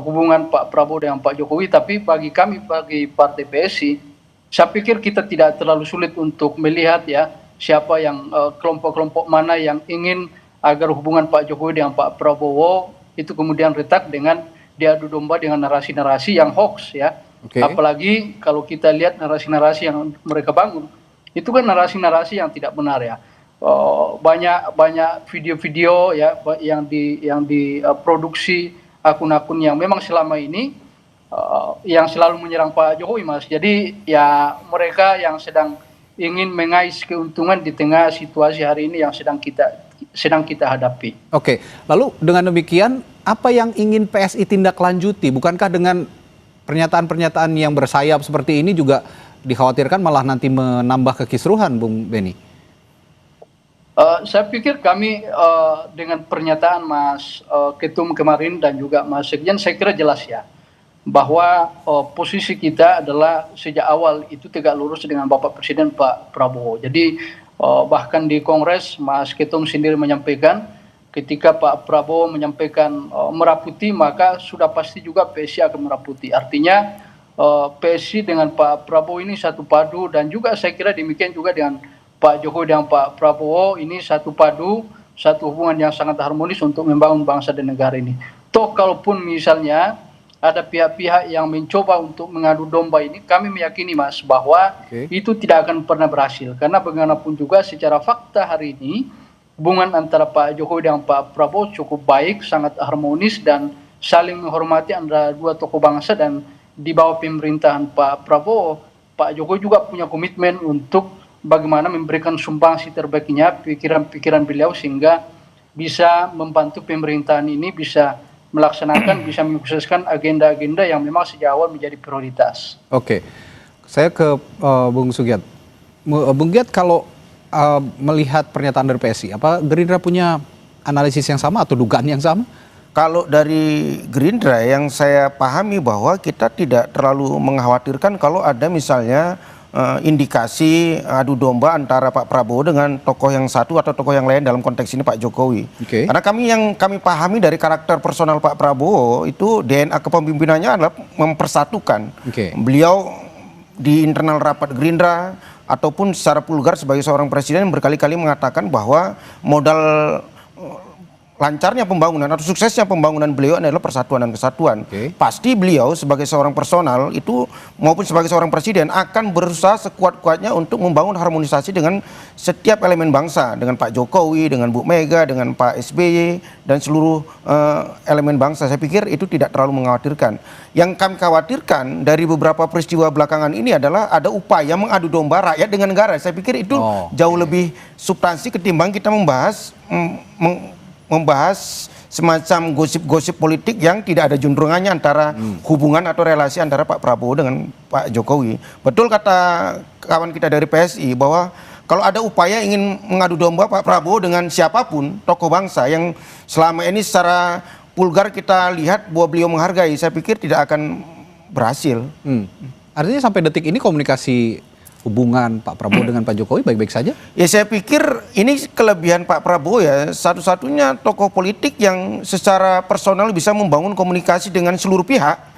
hubungan Pak Prabowo dengan Pak Jokowi. Tapi bagi kami, bagi Partai PSI, saya pikir kita tidak terlalu sulit untuk melihat ya siapa yang kelompok-kelompok mana yang ingin agar hubungan Pak Jokowi dengan Pak Prabowo itu kemudian retak dengan diadu domba dengan narasi-narasi yang hoax ya. Apalagi kalau kita lihat narasi-narasi yang mereka bangun, itu kan narasi-narasi yang tidak benar ya. Banyak video-video ya yang diproduksi akun-akun yang memang selama ini yang selalu menyerang Pak Jokowi, Mas. Jadi ya mereka yang sedang ingin mengais keuntungan di tengah situasi hari ini yang sedang kita hadapi. Oke, lalu dengan demikian apa yang ingin PSI tindak lanjuti? Bukankah dengan pernyataan-pernyataan yang bersayap seperti ini juga dikhawatirkan malah nanti menambah kekisruhan, Bung Beni? Saya pikir kami dengan pernyataan Mas Ketum kemarin dan juga Mas Sekjen, saya kira jelas ya bahwa posisi kita adalah sejak awal itu tegak lurus dengan Bapak Presiden Pak Prabowo. Jadi bahkan di Kongres Mas Ketum sendiri menyampaikan ketika Pak Prabowo menyampaikan meraputi, maka sudah pasti juga PSI akan meraputi. Artinya PSI dengan Pak Prabowo ini satu padu, dan juga saya kira demikian juga dengan Pak Jokowi dan Pak Prabowo ini satu padu, satu hubungan yang sangat harmonis untuk membangun bangsa dan negara ini. Toh kalaupun misalnya ada pihak-pihak yang mencoba untuk mengadu domba ini, kami meyakini Mas bahwa itu tidak akan pernah berhasil. Karena bagaimanapun juga secara fakta hari ini hubungan antara Pak Jokowi dan Pak Prabowo cukup baik, sangat harmonis dan saling menghormati antara dua tokoh bangsa, dan di bawah pemerintahan Pak Prabowo, Pak Jokowi juga punya komitmen untuk bagaimana memberikan sumbangsi terbaiknya pikiran-pikiran beliau sehingga bisa membantu pemerintahan ini bisa melaksanakan, bisa mensukseskan agenda-agenda yang memang sejak awal menjadi prioritas. Oke, saya ke Bung Sugiat. Bung Giat, kalau melihat pernyataan dari PSI, apa Gerindra punya analisis yang sama atau dugaan yang sama? Kalau dari Gerindra yang saya pahami bahwa kita tidak terlalu mengkhawatirkan kalau ada misalnya indikasi adu domba antara Pak Prabowo dengan tokoh yang satu atau tokoh yang lain, dalam konteks ini Pak Jokowi. Karena kami pahami dari karakter personal Pak Prabowo itu DNA kepemimpinannya adalah mempersatukan. Beliau di internal rapat Gerindra ataupun secara vulgar sebagai seorang presiden berkali-kali mengatakan bahwa modal lancarnya pembangunan atau suksesnya pembangunan beliau adalah persatuan dan kesatuan. Pasti beliau sebagai seorang personal itu maupun sebagai seorang presiden akan berusaha sekuat-kuatnya untuk membangun harmonisasi dengan setiap elemen bangsa, dengan Pak Jokowi, dengan Bu Mega, dengan Pak SBY dan seluruh elemen bangsa. Saya pikir itu tidak terlalu mengkhawatirkan. Yang kami khawatirkan dari beberapa peristiwa belakangan ini adalah ada upaya mengadu domba rakyat dengan negara. Saya pikir itu jauh lebih substansi ketimbang kita membahas semacam gosip-gosip politik yang tidak ada juntrungannya antara hubungan atau relasi antara Pak Prabowo dengan Pak Jokowi. Betul kata kawan kita dari PSI bahwa kalau ada upaya ingin mengadu domba Pak Prabowo dengan siapapun tokoh bangsa yang selama ini secara vulgar kita lihat bahwa beliau menghargai, saya pikir tidak akan berhasil. Artinya sampai detik ini komunikasi hubungan Pak Prabowo dengan Pak Jokowi baik-baik saja? Ya, saya pikir ini kelebihan Pak Prabowo ya, satu-satunya tokoh politik yang secara personal bisa membangun komunikasi dengan seluruh pihak.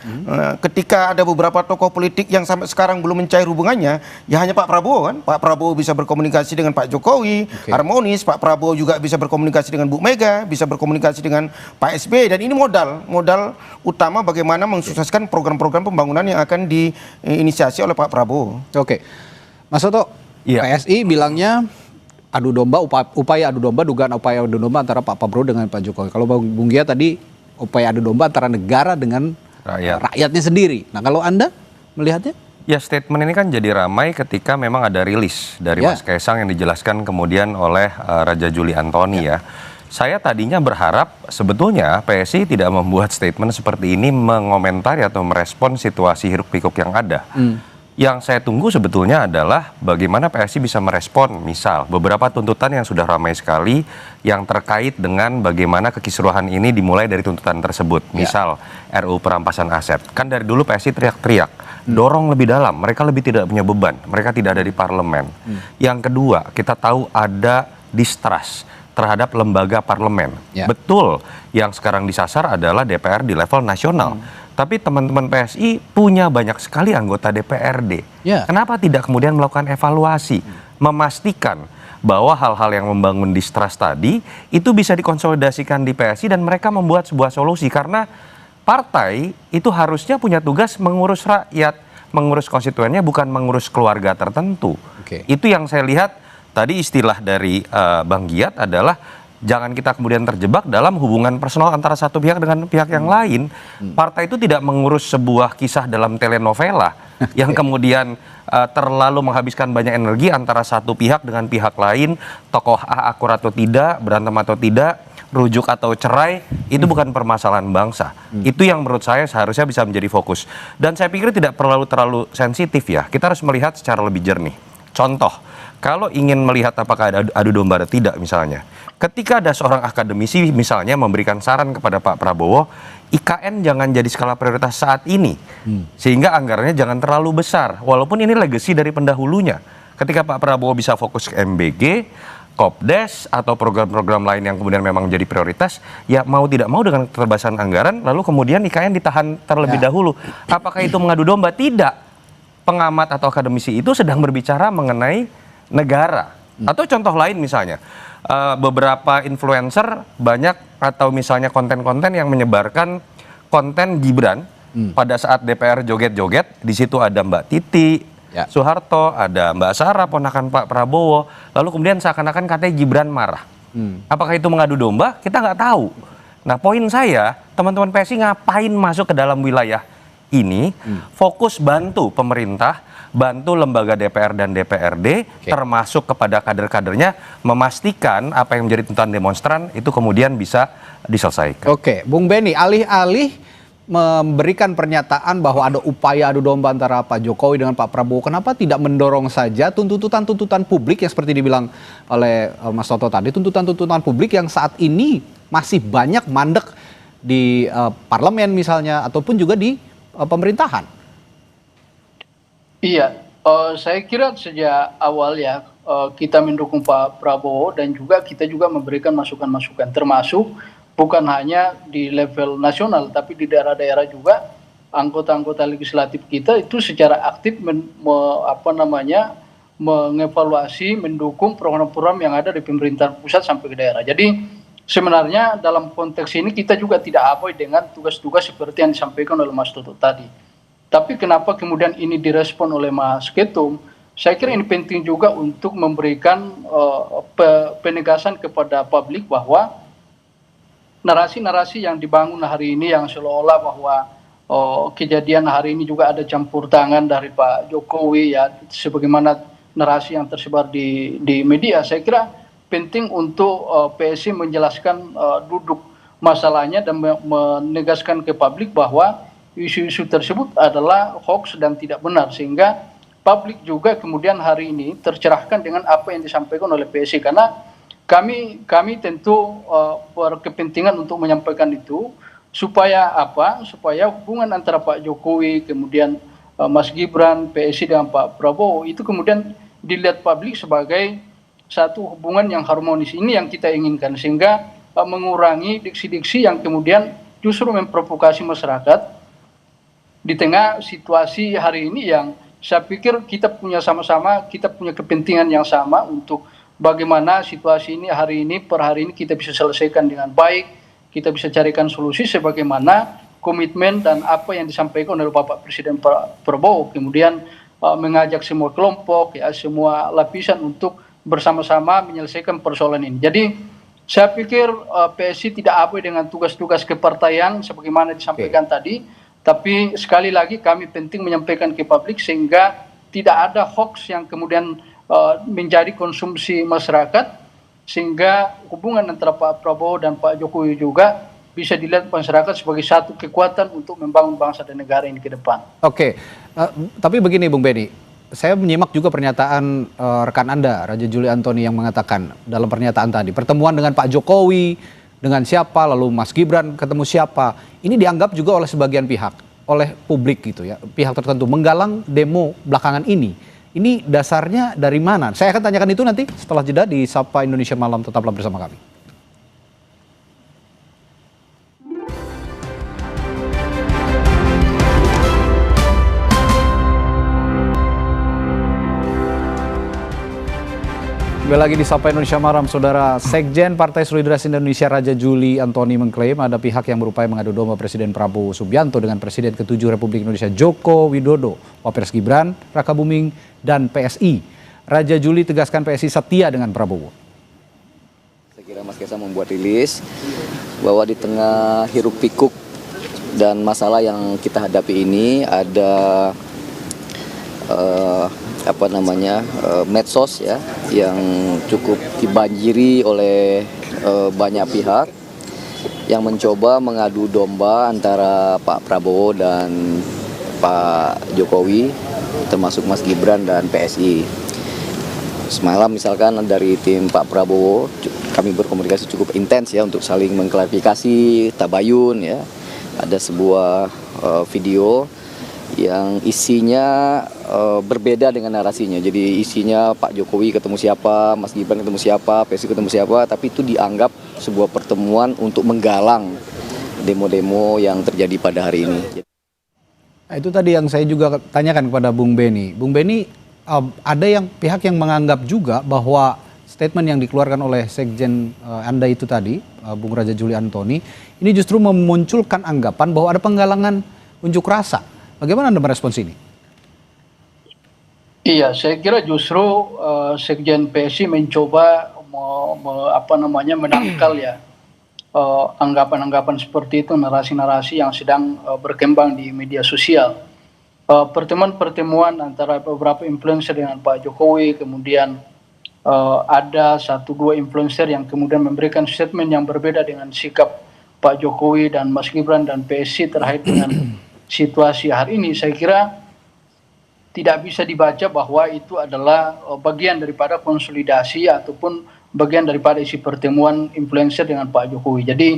Ketika ada beberapa tokoh politik yang sampai sekarang belum mencair hubungannya, ya hanya Pak Prabowo kan. Pak Prabowo bisa berkomunikasi dengan Pak Jokowi, harmonis. Pak Prabowo juga bisa berkomunikasi dengan Bu Mega, bisa berkomunikasi dengan Pak SBY, dan ini modal utama bagaimana mensukseskan program-program pembangunan yang akan diinisiasi oleh Pak Prabowo. Mas Soto, PSI bilangnya adu domba, upaya adu domba, dugaan upaya adu domba antara Pak Prabowo dengan Pak Jokowi. Kalau Bung Gia tadi upaya adu domba antara negara dengan rakyatnya sendiri. Nah, kalau Anda melihatnya? Ya, statement ini kan jadi ramai ketika memang ada rilis dari Mas Kaisang yang dijelaskan kemudian oleh Raja Juli Antoni ya. Saya tadinya berharap sebetulnya PSI tidak membuat statement seperti ini mengomentari atau merespon situasi hiruk pikuk yang ada. Yang saya tunggu sebetulnya adalah bagaimana PSI bisa merespon misal beberapa tuntutan yang sudah ramai sekali yang terkait dengan bagaimana kekisruhan ini dimulai dari tuntutan tersebut. Misal RUU perampasan aset. Kan dari dulu PSI teriak-teriak, dorong lebih dalam, mereka lebih tidak punya beban, mereka tidak ada di parlemen. Yang kedua, kita tahu ada distrust terhadap lembaga parlemen. Betul, yang sekarang disasar adalah DPR di level nasional. Tapi teman-teman PSI punya banyak sekali anggota DPRD. Kenapa tidak kemudian melakukan evaluasi, memastikan bahwa hal-hal yang membangun distrust tadi itu bisa dikonsolidasikan di PSI dan mereka membuat sebuah solusi. Karena partai itu harusnya punya tugas mengurus rakyat, mengurus konstituennya, bukan mengurus keluarga tertentu. Itu yang saya lihat tadi istilah dari Bang Giat adalah jangan kita kemudian terjebak dalam hubungan personal antara satu pihak dengan pihak yang lain. Partai itu tidak mengurus sebuah kisah dalam telenovela yang kemudian terlalu menghabiskan banyak energi antara satu pihak dengan pihak lain, tokoh A akurat atau tidak, berantem atau tidak, rujuk atau cerai, itu bukan permasalahan bangsa. Itu yang menurut saya seharusnya bisa menjadi fokus. Dan saya pikir tidak terlalu sensitif ya. Kita harus melihat secara lebih jernih. Contoh, kalau ingin melihat apakah ada adu domba atau tidak misalnya, ketika ada seorang akademisi misalnya memberikan saran kepada Pak Prabowo, IKN jangan jadi skala prioritas saat ini, sehingga anggarannya jangan terlalu besar, walaupun ini legacy dari pendahulunya. Ketika Pak Prabowo bisa fokus ke MBG, Kopdes, atau program-program lain yang kemudian memang menjadi prioritas, ya mau tidak mau dengan keterbatasan anggaran, lalu kemudian IKN ditahan terlebih dahulu. Apakah itu mengadu domba? Tidak. Pengamat atau akademisi itu sedang berbicara mengenai negara. Atau contoh lain misalnya, beberapa influencer banyak atau misalnya konten-konten yang menyebarkan konten Gibran pada saat DPR joget-joget, di situ ada Mbak Titi Soeharto, ada Mbak Sarah ponakan Pak Prabowo, lalu kemudian seakan-akan katanya Gibran marah. Apakah itu mengadu domba? Kita nggak tahu. Nah, poin saya, teman-teman PSI ngapain masuk ke dalam wilayah ini? Fokus bantu pemerintah, bantu lembaga DPR dan DPRD, termasuk kepada kader-kadernya, memastikan apa yang menjadi tuntutan demonstran itu kemudian bisa diselesaikan. Oke, Bung Benny, alih-alih memberikan pernyataan bahwa ada upaya adu domba antara Pak Jokowi dengan Pak Prabowo, kenapa tidak mendorong saja tuntutan-tuntutan publik yang seperti dibilang oleh Mas Toto tadi, tuntutan-tuntutan publik yang saat ini masih banyak mandek di parlemen misalnya, ataupun juga di pemerintahan? Iya, saya kira sejak awal ya kita mendukung Pak Prabowo dan juga kita juga memberikan masukan-masukan, termasuk bukan hanya di level nasional tapi di daerah-daerah juga anggota-anggota legislatif kita itu secara aktif mengevaluasi, mendukung program-program yang ada di pemerintahan pusat sampai ke daerah. Jadi sebenarnya dalam konteks ini kita juga tidak abai dengan tugas-tugas seperti yang disampaikan oleh Mas Toto tadi. Tapi kenapa kemudian ini direspon oleh Mas Ketum? Saya kira ini penting juga untuk memberikan penegasan kepada publik bahwa narasi-narasi yang dibangun hari ini yang seolah-olah bahwa kejadian hari ini juga ada campur tangan dari Pak Jokowi ya, sebagaimana narasi yang tersebar di media, saya kira penting untuk PSI menjelaskan duduk masalahnya dan menegaskan ke publik bahwa isu-isu tersebut adalah hoax dan tidak benar, sehingga publik juga kemudian hari ini tercerahkan dengan apa yang disampaikan oleh PSI, karena kami tentu berkepentingan untuk menyampaikan itu supaya hubungan antara Pak Jokowi kemudian Mas Gibran, PSI dengan Pak Prabowo itu kemudian dilihat publik sebagai satu hubungan yang harmonis. Ini yang kita inginkan, sehingga mengurangi diksi-diksi yang kemudian justru memprovokasi masyarakat di tengah situasi hari ini yang saya pikir kita punya kepentingan yang sama untuk bagaimana situasi ini hari ini per hari ini kita bisa selesaikan dengan baik, kita bisa carikan solusi sebagaimana komitmen dan apa yang disampaikan oleh Bapak Presiden Prabowo, kemudian mengajak semua kelompok ya, semua lapisan untuk bersama-sama menyelesaikan persoalan ini. Jadi saya pikir PSI tidak abai dengan tugas-tugas kepartaian sebagaimana disampaikan tadi, tapi sekali lagi kami penting menyampaikan ke publik sehingga tidak ada hoax yang kemudian menjadi konsumsi masyarakat, sehingga hubungan antara Pak Prabowo dan Pak Jokowi juga bisa dilihat masyarakat sebagai satu kekuatan untuk membangun bangsa dan negara ini ke depan. Oke, tapi begini Bung Benny, saya menyimak juga pernyataan rekan Anda, Raja Juli Antoni, yang mengatakan dalam pernyataan tadi, pertemuan dengan Pak Jokowi, dengan siapa, lalu Mas Gibran ketemu siapa, ini dianggap juga oleh sebagian pihak, oleh publik gitu ya, pihak tertentu, menggalang demo belakangan ini. Ini dasarnya dari mana? Saya akan tanyakan itu nanti setelah jeda di Sapa Indonesia Malam. Tetaplah bersama kami. Kembali lagi di Sapa Indonesia Malam, Saudara. Sekjen Partai Solidaritas Indonesia Raja Juli Antoni mengklaim ada pihak yang berupaya mengadu domba Presiden Prabowo Subianto dengan Presiden ke-7 Republik Indonesia Joko Widodo, Wapres Gibran, Raka Buming, dan PSI. Raja Juli tegaskan PSI setia dengan Prabowo. Saya kira Mas Kaisang membuat rilis bahwa di tengah hiruk pikuk dan masalah yang kita hadapi ini ada medsos ya yang cukup dibanjiri oleh banyak pihak yang mencoba mengadu domba antara Pak Prabowo dan Pak Jokowi, termasuk Mas Gibran dan PSI. Semalam misalkan dari tim Pak Prabowo kami berkomunikasi cukup intens ya untuk saling mengklarifikasi tabayun ya. Ada sebuah video yang isinya berbeda dengan narasinya. Jadi isinya Pak Jokowi ketemu siapa, Mas Gibran ketemu siapa, PSI ketemu siapa, tapi itu dianggap sebuah pertemuan untuk menggalang demo-demo yang terjadi pada hari ini. Nah, itu tadi yang saya juga tanyakan kepada Bung Beni. Bung Beni, ada yang pihak yang menganggap juga bahwa statement yang dikeluarkan oleh Sekjen Anda itu tadi, Bung Raja Juli Antoni, ini justru memunculkan anggapan bahwa ada penggalangan unjuk rasa. Bagaimana Anda merespons ini? Iya, saya kira justru Sekjen PSI mencoba menangkal ya anggapan-anggapan seperti itu, narasi-narasi yang sedang berkembang di media sosial. Pertemuan-pertemuan antara beberapa influencer dengan Pak Jokowi, kemudian ada 1-2 influencer yang kemudian memberikan statement yang berbeda dengan sikap Pak Jokowi dan Mas Gibran dan PSI terkait dengan situasi hari ini. Saya kira tidak bisa dibaca bahwa itu adalah bagian daripada konsolidasi ataupun bagian daripada isi pertemuan influencer dengan Pak Jokowi. Jadi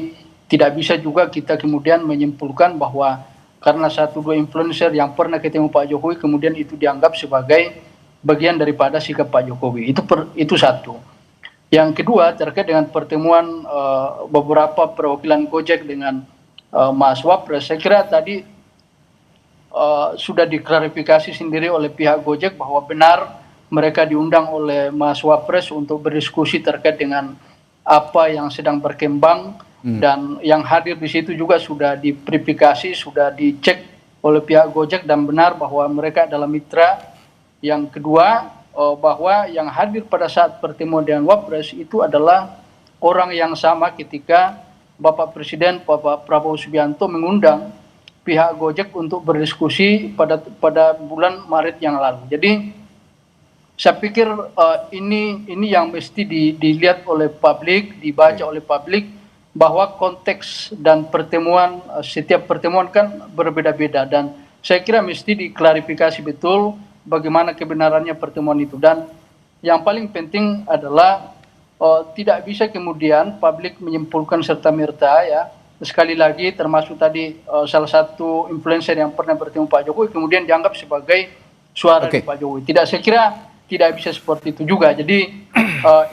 tidak bisa juga kita kemudian menyimpulkan bahwa karena 1-2 influencer yang pernah ketemu Pak Jokowi kemudian itu dianggap sebagai bagian daripada sikap Pak Jokowi. Itu satu. Yang kedua terkait dengan pertemuan beberapa perwakilan Gojek dengan Mas Wapres, saya kira tadi sudah diklarifikasi sendiri oleh pihak Gojek bahwa benar mereka diundang oleh Mas Wapres untuk berdiskusi terkait dengan apa yang sedang berkembang dan yang hadir di situ juga sudah diverifikasi, sudah dicek oleh pihak Gojek dan benar bahwa mereka adalah mitra. Yang kedua, bahwa yang hadir pada saat pertemuan dengan Wapres itu adalah orang yang sama ketika Bapak Presiden Bapak Prabowo Subianto mengundang pihak Gojek untuk berdiskusi pada bulan Maret yang lalu. Jadi saya pikir ini yang mesti dilihat oleh publik, dibaca oleh publik bahwa konteks dan pertemuan setiap pertemuan kan berbeda-beda dan saya kira mesti diklarifikasi betul bagaimana kebenarannya pertemuan itu. Dan yang paling penting adalah tidak bisa kemudian publik menyimpulkan serta-merta ya. Sekali lagi termasuk tadi salah satu influencer yang pernah bertemu Pak Jokowi kemudian dianggap sebagai suara dari Pak Jokowi. Saya kira tidak bisa seperti itu juga. Jadi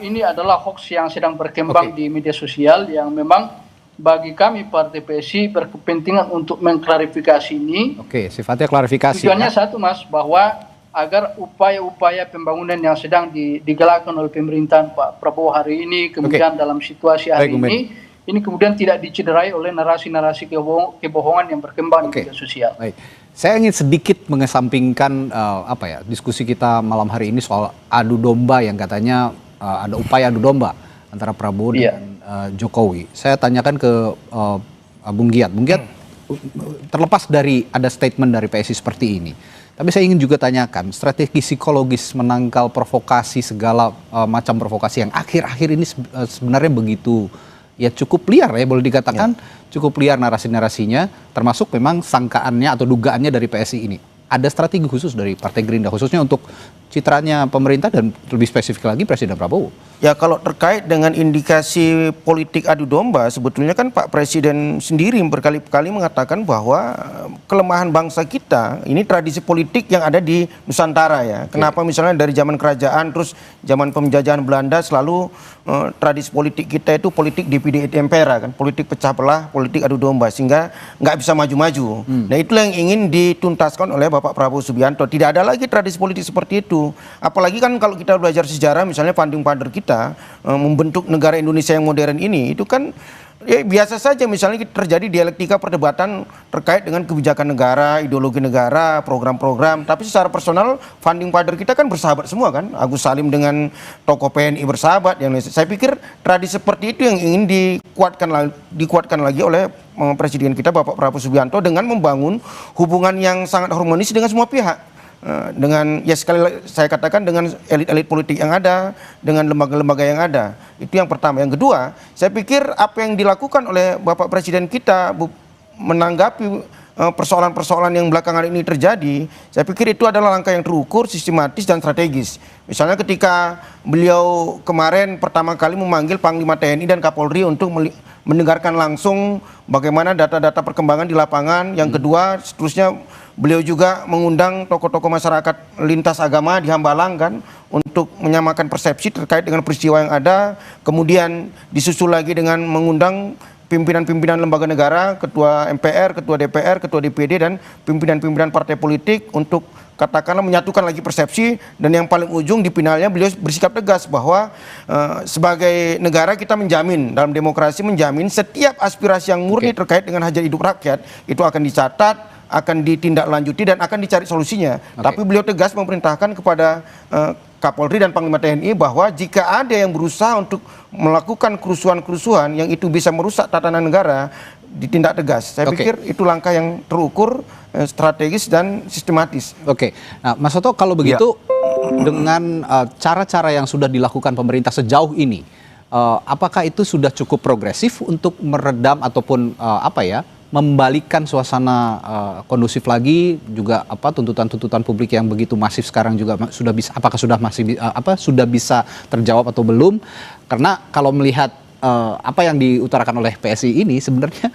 ini adalah hoax yang sedang berkembang di media sosial yang memang bagi kami Partai PSI berkepentingan untuk mengklarifikasi ini. Sifatnya klarifikasi. Tujuannya satu Mas, bahwa agar upaya-upaya pembangunan yang sedang digalakkan oleh pemerintahan Pak Prabowo hari ini, kemudian dalam situasi hari ini kemudian tidak dicederai oleh narasi-narasi kebohongan yang berkembang di media sosial. Baik. Saya ingin sedikit mengesampingkan diskusi kita malam hari ini soal adu domba yang katanya ada upaya adu domba antara Prabowo dan Jokowi. Saya tanyakan ke Bung Giat. Bung Giat, terlepas dari ada statement dari PSI seperti ini, tapi saya ingin juga tanyakan strategi psikologis menangkal provokasi segala macam provokasi yang akhir-akhir ini sebenarnya begitu cukup liar ya, boleh dikatakan cukup liar narasi-narasinya, termasuk memang sangkaannya atau dugaannya dari PSI ini. Ada strategi khusus dari Partai Gerindra khususnya untuk citranya pemerintah dan lebih spesifik lagi Presiden Prabowo? Ya, kalau terkait dengan indikasi politik adu domba, sebetulnya kan Pak Presiden sendiri berkali-kali mengatakan bahwa kelemahan bangsa kita ini tradisi politik yang ada di Nusantara ya. Kenapa misalnya dari zaman kerajaan terus zaman penjajahan Belanda selalu tradisi politik kita itu politik divide et impera kan, politik pecah belah, politik adu domba sehingga nggak bisa maju-maju. Nah, itulah yang ingin dituntaskan oleh Bapak Prabowo Subianto. Tidak ada lagi tradisi politik seperti itu. itu. Apalagi kan kalau kita belajar sejarah, misalnya founding father kita membentuk negara Indonesia yang modern ini, itu kan ya biasa saja misalnya terjadi dialektika perdebatan terkait dengan kebijakan negara, ideologi negara, program-program. Tapi secara personal founding father kita kan bersahabat semua kan. Agus Salim dengan tokoh PNI bersahabat. Saya pikir tradisi seperti itu yang ingin dikuatkan lagi oleh Presiden kita Bapak Prabowo Subianto dengan membangun hubungan yang sangat harmonis dengan semua pihak. Dengan ya sekali lagi saya katakan dengan elit-elit politik yang ada, dengan lembaga-lembaga yang ada. Itu yang pertama. Yang kedua, saya pikir apa yang dilakukan oleh Bapak Presiden kita menanggapi persoalan-persoalan yang belakangan ini terjadi, saya pikir itu adalah langkah yang terukur, sistematis dan strategis. Misalnya ketika beliau kemarin pertama kali memanggil Panglima TNI dan Kapolri untuk mendengarkan langsung bagaimana data-data perkembangan di lapangan. Yang kedua, seterusnya beliau juga mengundang tokoh-tokoh masyarakat lintas agama di Hambalang kan untuk menyamakan persepsi terkait dengan peristiwa yang ada. Kemudian disusul lagi dengan mengundang pimpinan-pimpinan lembaga negara, ketua MPR, ketua DPR, ketua DPD dan pimpinan-pimpinan partai politik untuk katakanlah menyatukan lagi persepsi. Dan yang paling ujung di finalnya beliau bersikap tegas bahwa sebagai negara kita menjamin, dalam demokrasi menjamin setiap aspirasi yang murni terkait dengan hajat hidup rakyat itu akan dicatat, akan ditindaklanjuti dan akan dicari solusinya. Tapi beliau tegas memerintahkan kepada Kapolri dan Panglima TNI bahwa jika ada yang berusaha untuk melakukan kerusuhan-kerusuhan yang itu bisa merusak tatanan negara, ditindak tegas. Saya pikir itu langkah yang terukur, strategis dan sistematis. Nah Mas Soto, kalau begitu dengan cara-cara yang sudah dilakukan pemerintah sejauh ini, apakah itu sudah cukup progresif untuk meredam ataupun membalikkan suasana kondusif lagi, juga tuntutan-tuntutan publik yang begitu masif sekarang juga sudah bisa, apakah sudah bisa terjawab atau belum? Karena kalau melihat apa yang diutarakan oleh PSI ini sebenarnya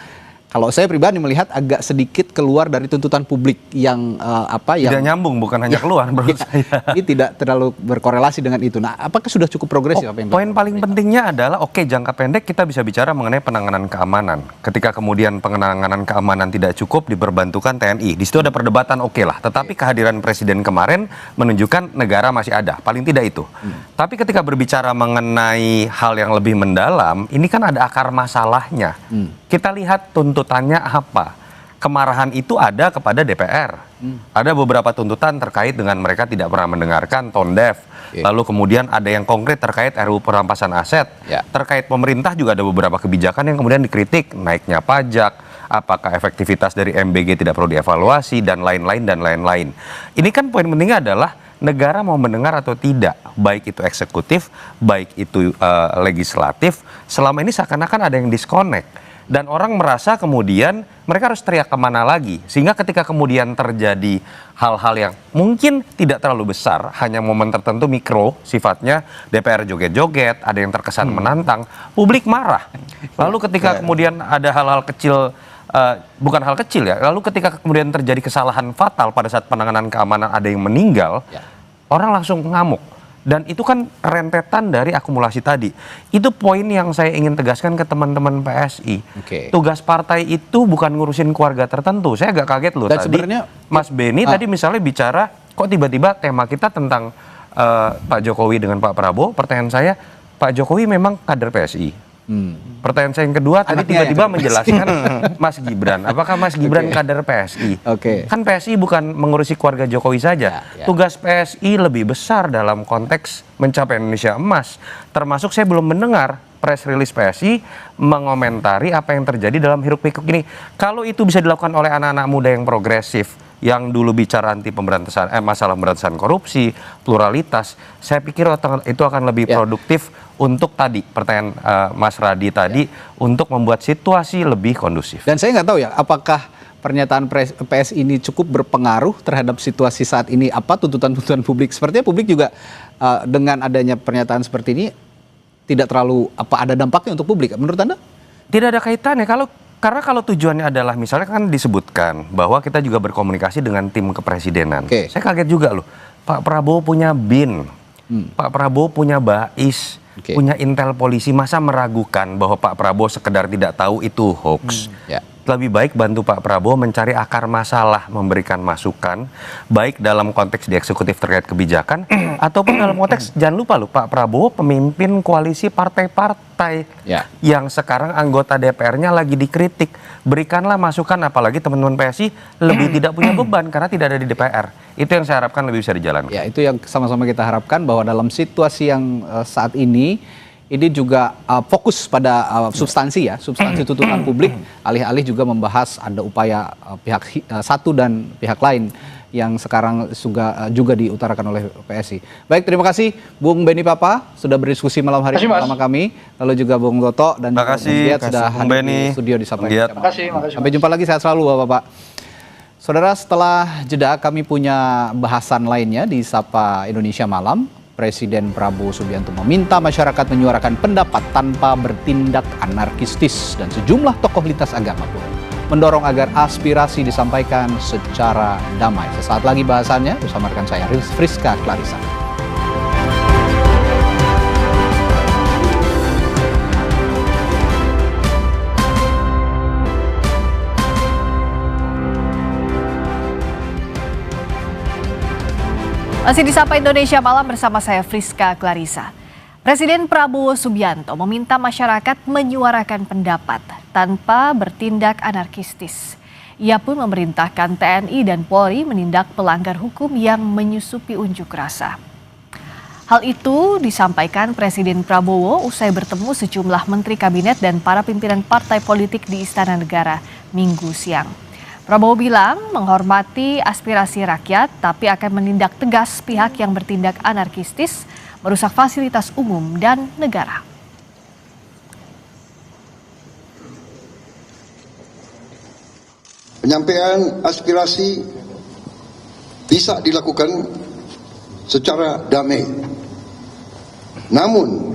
kalau saya pribadi melihat agak sedikit keluar dari tuntutan publik yang tidak nyambung, bukan hanya keluar menurut saya. Ini tidak terlalu berkorelasi dengan itu. Nah, apakah sudah cukup progresif apa yang poin paling pentingnya adalah jangka pendek kita bisa bicara mengenai penanganan keamanan. Ketika kemudian penanganan keamanan tidak cukup diperbantukan TNI. Di situ ada perdebatan lah, tetapi kehadiran presiden kemarin menunjukkan negara masih ada, paling tidak itu. Tapi ketika berbicara mengenai hal yang lebih mendalam, ini kan ada akar masalahnya. Kita lihat tuntutannya apa. Kemarahan itu ada kepada DPR. Ada beberapa tuntutan terkait dengan mereka tidak pernah mendengarkan, tone deaf. Lalu kemudian ada yang konkret terkait RUU perampasan aset. Terkait pemerintah juga ada beberapa kebijakan yang kemudian dikritik. Naiknya pajak, apakah efektivitas dari MBG tidak perlu dievaluasi, dan lain-lain, dan lain-lain. Ini kan poin pentingnya adalah negara mau mendengar atau tidak. Baik itu eksekutif, baik itu legislatif. Selama ini seakan-akan ada yang disconnect. Dan orang merasa kemudian mereka harus teriak kemana lagi. Sehingga ketika kemudian terjadi hal-hal yang mungkin tidak terlalu besar, hanya momen tertentu mikro sifatnya, DPR joget-joget, ada yang terkesan menantang, publik marah. Lalu ketika kemudian ada hal-hal kecil, bukan hal kecil ya, lalu ketika kemudian terjadi kesalahan fatal pada saat penanganan keamanan ada yang meninggal, orang langsung ngamuk. Dan itu kan rentetan dari akumulasi tadi. Itu poin yang saya ingin tegaskan ke teman-teman PSI. Tugas partai itu bukan ngurusin keluarga tertentu. Saya agak kaget loh tadi. Sebenarnya Mas Beni tadi misalnya bicara, kok tiba-tiba tema kita tentang Pak Jokowi dengan Pak Prabowo. Pertanyaan saya, Pak Jokowi memang kader PSI. Pertanyaan saya yang kedua, tadi tiba-tiba menjelaskan Mas Gibran. Apakah Mas Gibran kader PSI? Kan PSI bukan mengurusi keluarga Jokowi saja. Tugas PSI lebih besar dalam konteks mencapai Indonesia emas. Termasuk saya belum mendengar press release PSI mengomentari apa yang terjadi dalam hiruk-pikuk ini. Kalau itu bisa dilakukan oleh anak-anak muda yang progresif, yang dulu bicara anti pemberantasan masalah pemberantasan korupsi, pluralitas, saya pikir itu akan lebih produktif untuk tadi pertanyaan Mas Radi tadi, untuk membuat situasi lebih kondusif. Dan saya nggak tahu ya, apakah pernyataan PSI ini cukup berpengaruh terhadap situasi saat ini, tuntutan-tuntutan publik. Sepertinya publik juga dengan adanya pernyataan seperti ini tidak terlalu ada dampaknya untuk publik. Menurut Anda? Tidak ada kaitannya. Karena kalau tujuannya adalah misalnya kan disebutkan bahwa kita juga berkomunikasi dengan tim kepresidenan. Saya kaget juga loh. Pak Prabowo punya BIN, Pak Prabowo punya BAIS, punya intel polisi. Masa meragukan bahwa Pak Prabowo sekedar tidak tahu itu hoax? lebih baik bantu Pak Prabowo mencari akar masalah, memberikan masukan, baik dalam konteks di eksekutif terkait kebijakan, ataupun dalam konteks, jangan lupa loh, Pak Prabowo pemimpin koalisi partai-partai yang sekarang anggota DPR-nya lagi dikritik. Berikanlah masukan, apalagi teman-teman PSI lebih tidak punya beban karena tidak ada di DPR. Itu yang saya harapkan lebih bisa dijalankan. Ya, itu yang sama-sama kita harapkan, bahwa dalam situasi yang saat ini juga fokus pada substansi ya, substansi tuntutan publik, alih-alih juga membahas ada upaya pihak satu dan pihak lain yang sekarang juga diutarakan oleh PSI. Baik, terima kasih Bung Beni Papa sudah berdiskusi malam hari ini bersama kami, lalu juga Bung Toto dan juga Bung Giat sudah hadir di studio di Sapa. Terima kasih. Sampai jumpa lagi, sehat selalu Bapak-bapak. Saudara, setelah jeda kami punya bahasan lainnya di Sapa Indonesia Malam. Presiden Prabowo Subianto meminta masyarakat menyuarakan pendapat tanpa bertindak anarkistis, dan sejumlah tokoh lintas agama pun mendorong agar aspirasi disampaikan secara damai. Sesaat lagi bahasannya bersama rekan saya Friska Clarissa. Masih di Sapa Indonesia Malam bersama saya Friska Clarissa. Presiden Prabowo Subianto meminta masyarakat menyuarakan pendapat tanpa bertindak anarkistis. Ia pun memerintahkan TNI dan Polri menindak pelanggar hukum yang menyusupi unjuk rasa. Hal itu disampaikan Presiden Prabowo usai bertemu sejumlah menteri kabinet dan para pimpinan partai politik di Istana Negara Minggu siang. Prabowo bilang menghormati aspirasi rakyat, tapi akan menindak tegas pihak yang bertindak anarkistis, merusak fasilitas umum dan negara. Penyampaian aspirasi bisa dilakukan secara damai. Namun,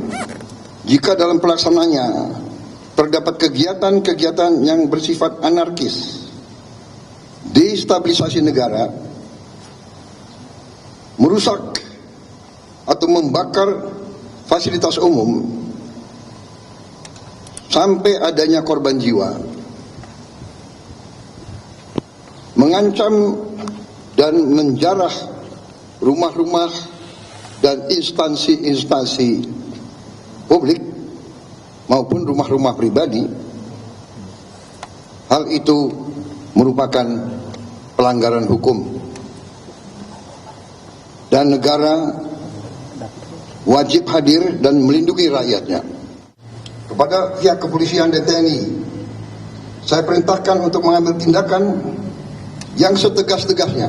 jika dalam pelaksananya terdapat kegiatan-kegiatan yang bersifat anarkis, destabilisasi negara, merusak atau membakar fasilitas umum, sampai adanya korban jiwa, mengancam dan menjarah rumah-rumah dan instansi-instansi publik maupun rumah-rumah pribadi, hal itu merupakan pelanggaran hukum, dan negara wajib hadir dan melindungi rakyatnya. Kepada pihak kepolisian dan TNI, saya perintahkan untuk mengambil tindakan yang setegas-tegasnya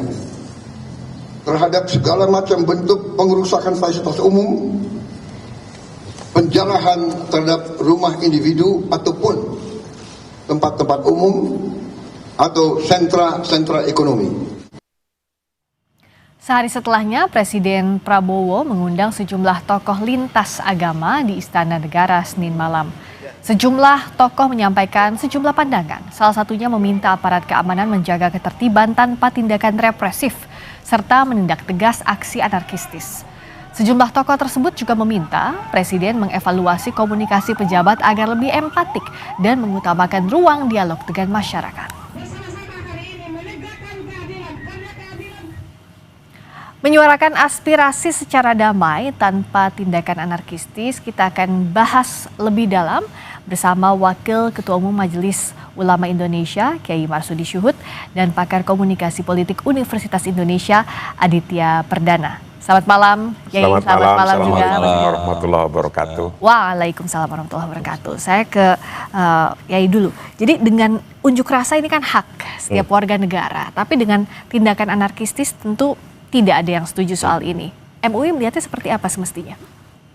terhadap segala macam bentuk pengerusakan fasilitas umum, penjarahan terhadap rumah individu ataupun tempat-tempat umum atau sentra-sentra ekonomi. Sehari setelahnya, Presiden Prabowo mengundang sejumlah tokoh lintas agama di Istana Negara Senin malam. Sejumlah tokoh menyampaikan sejumlah pandangan, salah satunya meminta aparat keamanan menjaga ketertiban tanpa tindakan represif, serta menindak tegas aksi anarkistis. Sejumlah tokoh tersebut juga meminta Presiden mengevaluasi komunikasi pejabat agar lebih empatik dan mengutamakan ruang dialog dengan masyarakat. Menyuarakan aspirasi secara damai tanpa tindakan anarkistis, kita akan bahas lebih dalam bersama Wakil Ketua Umum Majelis Ulama Indonesia, Kiai Marsudi Syuhud, dan pakar komunikasi politik Universitas Indonesia, Aditya Perdana. Selamat malam, Kiai. Selamat malam juga. Assalamualaikum warahmatullahi wabarakatuh. Waalaikumsalam warahmatullahi wabarakatuh. Saya ke Kiai dulu. Jadi dengan unjuk rasa ini kan hak setiap warga negara, tapi dengan tindakan anarkistis tentu tidak ada yang setuju soal ini. MUI melihatnya seperti apa semestinya?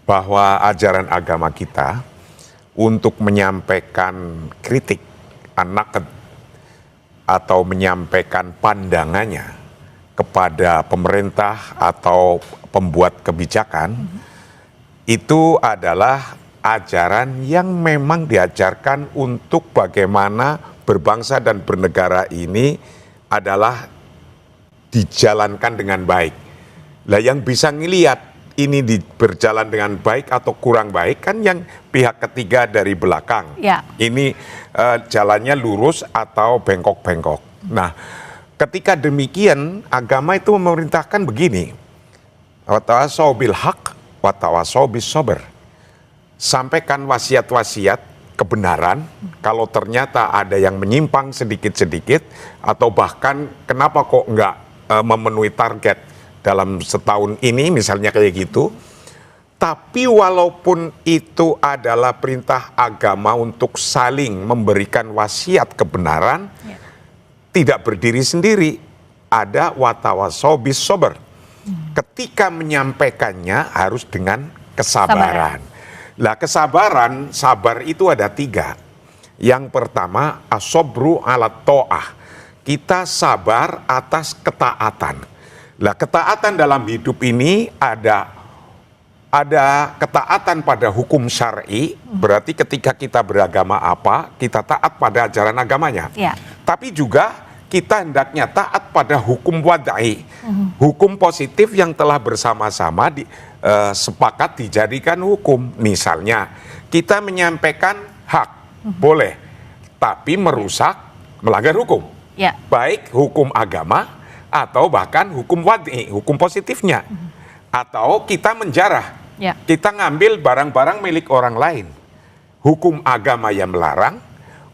Bahwa ajaran agama kita untuk menyampaikan kritik, atau menyampaikan pandangannya kepada pemerintah atau pembuat kebijakan, itu adalah ajaran yang memang diajarkan untuk bagaimana berbangsa dan bernegara ini adalah dijalankan dengan baik. Lah yang bisa ngelihat ini berjalan dengan baik atau kurang baik kan yang pihak ketiga dari belakang. Ya. Ini jalannya lurus atau bengkok-bengkok. Nah, ketika demikian agama itu memerintahkan begini. Wa tawassaw bil haq wa tawassaw bis sabr. Sampaikan wasiat-wasiat kebenaran, kalau ternyata ada yang menyimpang sedikit-sedikit, atau bahkan kenapa kok nggak memenuhi target dalam setahun ini, misalnya kayak gitu. Tapi walaupun itu adalah perintah agama untuk saling memberikan wasiat kebenaran, tidak berdiri sendiri, ada watawassaw bis sabr. Ketika menyampaikannya harus dengan kesabaran. Lah kesabaran, sabar itu ada 3. Yang pertama, as-sabru ala ta'ah. Kita sabar atas ketaatan. Lah ketaatan dalam hidup ini ada ketaatan pada hukum syar'i, berarti ketika kita beragama apa, kita taat pada ajaran agamanya. Ya. Tapi juga kita hendaknya taat pada hukum wadai, hukum positif yang telah bersama-sama sepakat dijadikan hukum. Misalnya, kita menyampaikan hak, boleh, tapi merusak, melanggar hukum. Ya. Baik hukum agama, atau bahkan hukum wadai, hukum positifnya. Atau kita menjarah, kita ngambil barang-barang milik orang lain. Hukum agama yang melarang,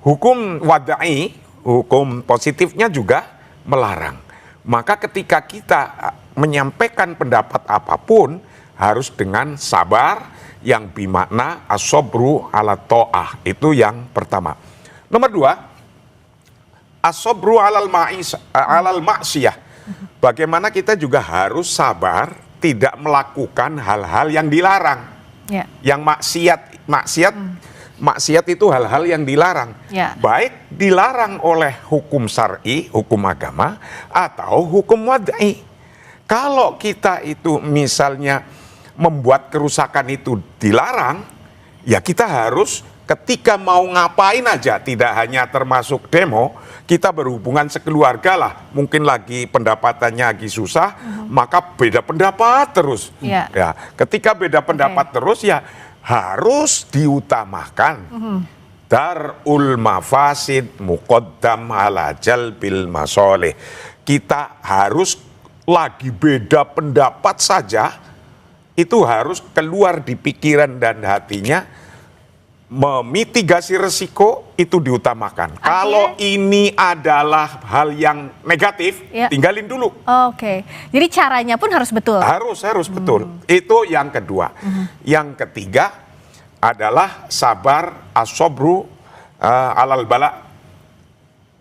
hukum wadai, hukum positifnya juga melarang. Maka ketika kita menyampaikan pendapat apapun harus dengan sabar yang bermakna as-sabru ala ta'ah. Itu yang pertama. Nomor 2, as-sabru alal ma'siyah. Bagaimana kita juga harus sabar tidak melakukan hal-hal yang dilarang. Ya. Yang maksiat itu hal-hal yang dilarang. Ya. Baik dilarang oleh hukum syar'i, hukum agama, atau hukum wadai. Kalau kita itu misalnya membuat kerusakan itu dilarang, ya kita harus ketika mau ngapain aja, tidak hanya termasuk demo, kita berhubungan sekeluarga lah, mungkin lagi pendapatannya lagi susah, maka beda pendapat terus. Ya. Ya, ketika beda pendapat terus ya harus diutamakan. Darul mafasid muqaddam ala jalbil masoleh. Kita harus lagi beda pendapat saja, itu harus keluar di pikiran dan hatinya, memitigasi resiko itu diutamakan. Kalau ini adalah hal yang negatif, tinggalin dulu. Oke, jadi caranya pun harus betul. Harus betul. Itu yang kedua. Yang ketiga adalah sabar as-sabru alal bala.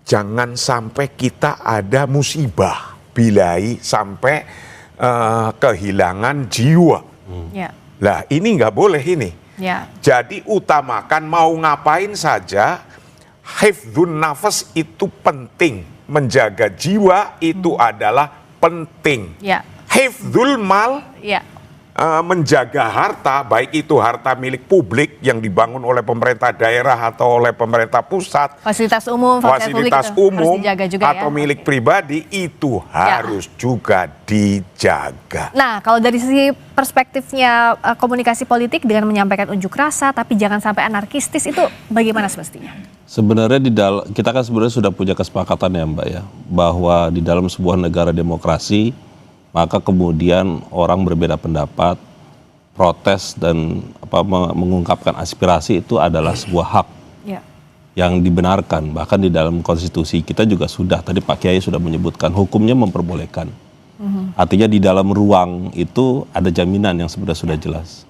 Jangan sampai kita ada musibah, bilai sampai kehilangan jiwa. Lah ini nggak boleh ini. Ya. Jadi utamakan mau ngapain saja, hifdzun nafas itu penting, menjaga jiwa itu adalah penting. Ya. Hifdzul mal, menjaga harta, baik itu harta milik publik yang dibangun oleh pemerintah daerah atau oleh pemerintah pusat, fasilitas umum, fasilitas umum juga atau milik pribadi, itu harus juga dijaga. Nah, kalau dari sisi perspektifnya komunikasi politik dengan menyampaikan unjuk rasa tapi jangan sampai anarkistis, itu bagaimana semestinya? Sebenarnya kita kan sebenarnya sudah punya kesepakatan ya Mbak ya, bahwa di dalam sebuah negara demokrasi maka kemudian orang berbeda pendapat, protes dan mengungkapkan aspirasi itu adalah sebuah hak yang dibenarkan. Bahkan di dalam konstitusi kita juga sudah, tadi Pak Kiai sudah menyebutkan, hukumnya memperbolehkan. Artinya di dalam ruang itu ada jaminan yang sebenarnya sudah jelas.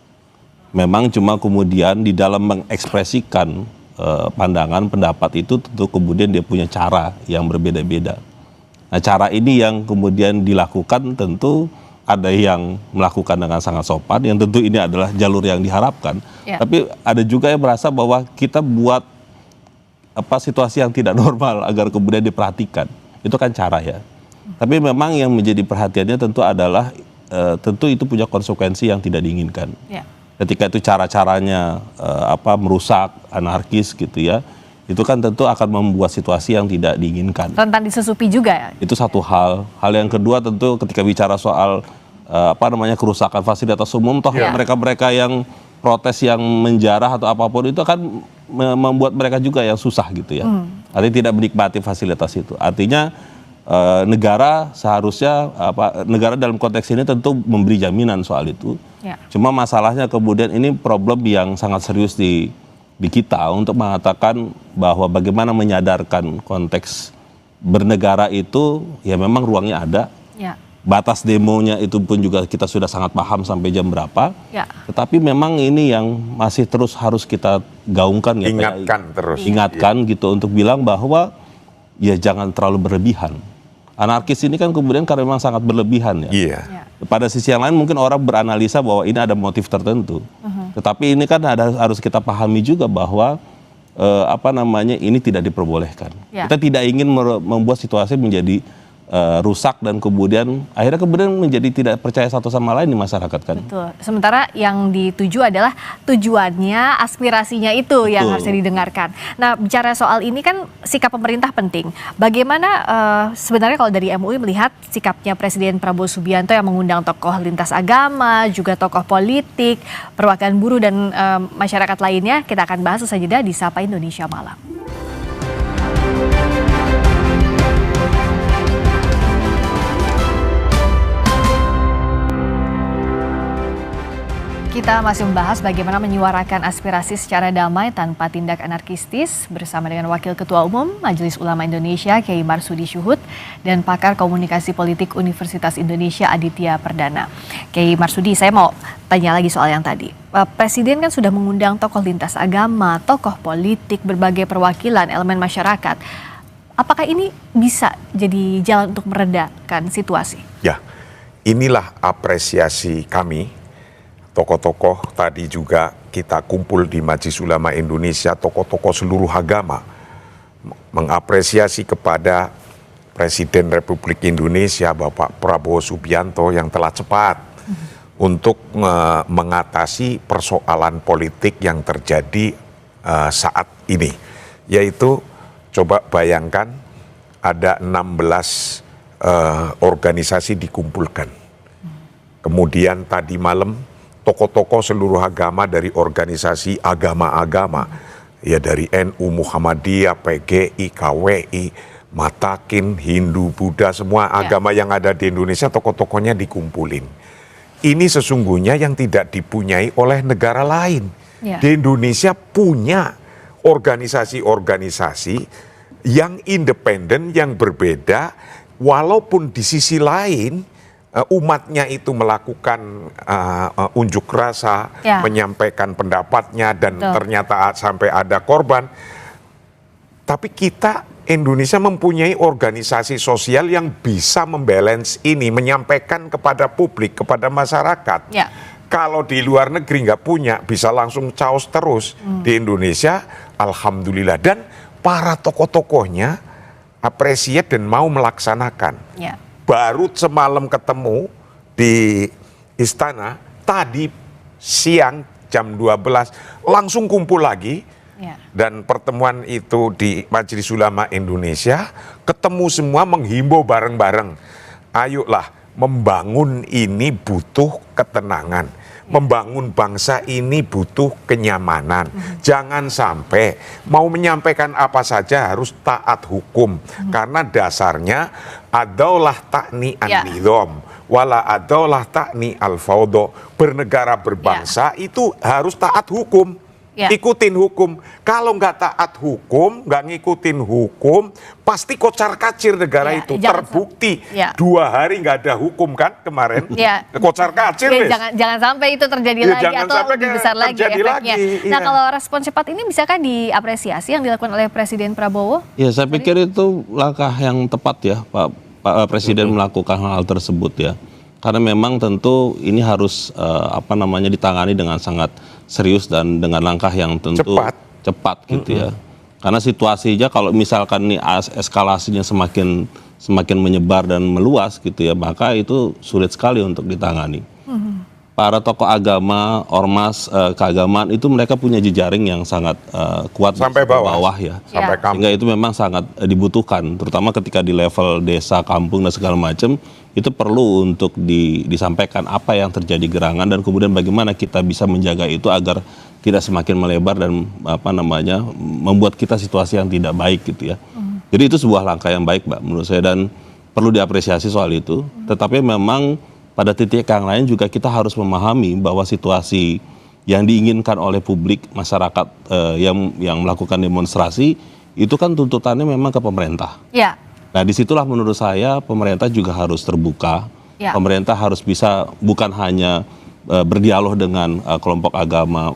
Memang cuma kemudian di dalam mengekspresikan pandangan, pendapat itu tentu kemudian dia punya cara yang berbeda-beda. Nah, cara ini yang kemudian dilakukan tentu ada yang melakukan dengan sangat sopan, yang tentu ini adalah jalur yang diharapkan. Tapi ada juga yang merasa bahwa kita buat situasi yang tidak normal agar kemudian diperhatikan. Itu kan cara ya. Tapi memang yang menjadi perhatiannya tentu adalah tentu itu punya konsekuensi yang tidak diinginkan. Ketika itu cara-caranya merusak, anarkis gitu ya. Itu kan tentu akan membuat situasi yang tidak diinginkan. Rentan disesupi juga ya? Itu satu hal. Hal yang kedua tentu ketika bicara soal kerusakan fasilitas umum, toh mereka-mereka yang protes yang menjarah atau apapun itu akan membuat mereka juga yang susah gitu ya. Artinya tidak menikmati fasilitas itu. Artinya negara seharusnya negara dalam konteks ini tentu memberi jaminan soal itu. Cuma masalahnya kemudian ini problem yang sangat serius di kita untuk mengatakan bahwa bagaimana menyadarkan konteks bernegara itu ya memang ruangnya ada. Batas demonya itu pun juga kita sudah sangat paham sampai jam berapa. Tetapi memang ini yang masih terus harus kita gaungkan ya. Ingatkan gitu untuk bilang bahwa ya jangan terlalu berlebihan. Anarkis ini kan kemudian karena memang sangat berlebihan ya. Pada sisi yang lain mungkin orang beranalisa bahwa ini ada motif tertentu. Tetapi ini kan harus kita pahami juga bahwa ini tidak diperbolehkan. Kita tidak ingin membuat situasi menjadi rusak dan kemudian akhirnya menjadi tidak percaya satu sama lain di masyarakat kan. Betul. Sementara yang dituju adalah tujuannya, aspirasinya itu yang harusnya didengarkan. Nah, bicara soal ini kan sikap pemerintah penting. Bagaimana sebenarnya kalau dari MUI melihat sikapnya Presiden Prabowo Subianto yang mengundang tokoh lintas agama, juga tokoh politik, perwakilan buruh dan masyarakat lainnya, kita akan bahas usai jeda di Sapa Indonesia Malam. Kita masih membahas bagaimana menyuarakan aspirasi secara damai tanpa tindak anarkistis bersama dengan Wakil Ketua Umum Majelis Ulama Indonesia Kiai Marsudi Syuhud dan pakar komunikasi politik Universitas Indonesia Aditya Perdana. Kiai Marsudi, saya mau tanya lagi soal yang tadi. Presiden kan sudah mengundang tokoh lintas agama, tokoh politik, berbagai perwakilan elemen masyarakat. Apakah ini bisa jadi jalan untuk meredakan situasi? Ya, inilah apresiasi kami. Tokoh-tokoh tadi juga kita kumpul di Majelis Ulama Indonesia, tokoh-tokoh seluruh agama mengapresiasi kepada Presiden Republik Indonesia Bapak Prabowo Subianto yang telah cepat untuk mengatasi persoalan politik yang terjadi saat ini. Yaitu coba bayangkan ada 16 organisasi dikumpulkan. Kemudian tadi malam tokoh-tokoh seluruh agama dari organisasi agama-agama, ya dari NU, Muhammadiyah, PGI, KWI, Matakin, Hindu, Buddha, semua agama yang ada di Indonesia tokoh-tokohnya dikumpulin. Ini sesungguhnya yang tidak dipunyai oleh negara lain. Di Indonesia punya organisasi-organisasi yang independen, yang berbeda, walaupun di sisi lain umatnya itu melakukan unjuk rasa, menyampaikan pendapatnya dan ternyata sampai ada korban. Tapi kita Indonesia mempunyai organisasi sosial yang bisa membalance ini, menyampaikan kepada publik, kepada masyarakat. Kalau di luar negeri nggak punya, bisa langsung caos terus. Di Indonesia, alhamdulillah. Dan para tokoh-tokohnya appreciate dan mau melaksanakan. Baru semalam ketemu di istana, tadi siang jam 12 langsung kumpul lagi. Dan pertemuan itu di Majelis Ulama Indonesia, ketemu semua menghimbau bareng-bareng. Ayolah, membangun ini butuh ketenangan. Membangun bangsa ini butuh kenyamanan. Jangan sampai mau menyampaikan apa saja harus taat hukum. Karena dasarnya adaulah takni an-nidham wala adaulah takni al-fawdo. Bernegara berbangsa itu harus taat hukum. Ikutin hukum. Kalau nggak taat hukum, nggak ngikutin hukum, pasti kocar-kacir negara itu. Terbukti 2 hari nggak ada hukum kan kemarin. Kocar-kacir. Jangan sampai itu terjadi lagi atau lebih besar lagi efeknya. Nah, kalau respon cepat ini bisakah diapresiasi yang dilakukan oleh Presiden Prabowo? Ya, saya pikir itu langkah yang tepat ya, Pak Presiden melakukan hal tersebut ya. Karena memang tentu ini harus ditangani dengan sangat serius dan dengan langkah yang tentu cepat gitu ya. Karena situasinya kalau misalkan nih eskalasinya semakin menyebar dan meluas gitu ya, maka itu sulit sekali untuk ditangani. para tokoh agama, ormas keagamaan itu mereka punya jejaring yang sangat kuat sampai bawah ya. Sampai kampung. Sehingga itu memang sangat dibutuhkan, terutama ketika di level desa, kampung dan segala macam, itu perlu untuk disampaikan apa yang terjadi gerangan dan kemudian bagaimana kita bisa menjaga itu agar tidak semakin melebar dan membuat kita situasi yang tidak baik gitu ya. Jadi itu sebuah langkah yang baik, Mbak, menurut saya, dan perlu diapresiasi soal itu. Tetapi memang pada titik yang lain juga kita harus memahami bahwa situasi yang diinginkan oleh publik, masyarakat yang melakukan demonstrasi, itu kan tuntutannya memang ke pemerintah. Ya. Nah, disitulah menurut saya pemerintah juga harus terbuka. Ya. Pemerintah harus bisa bukan hanya berdialog dengan kelompok agama,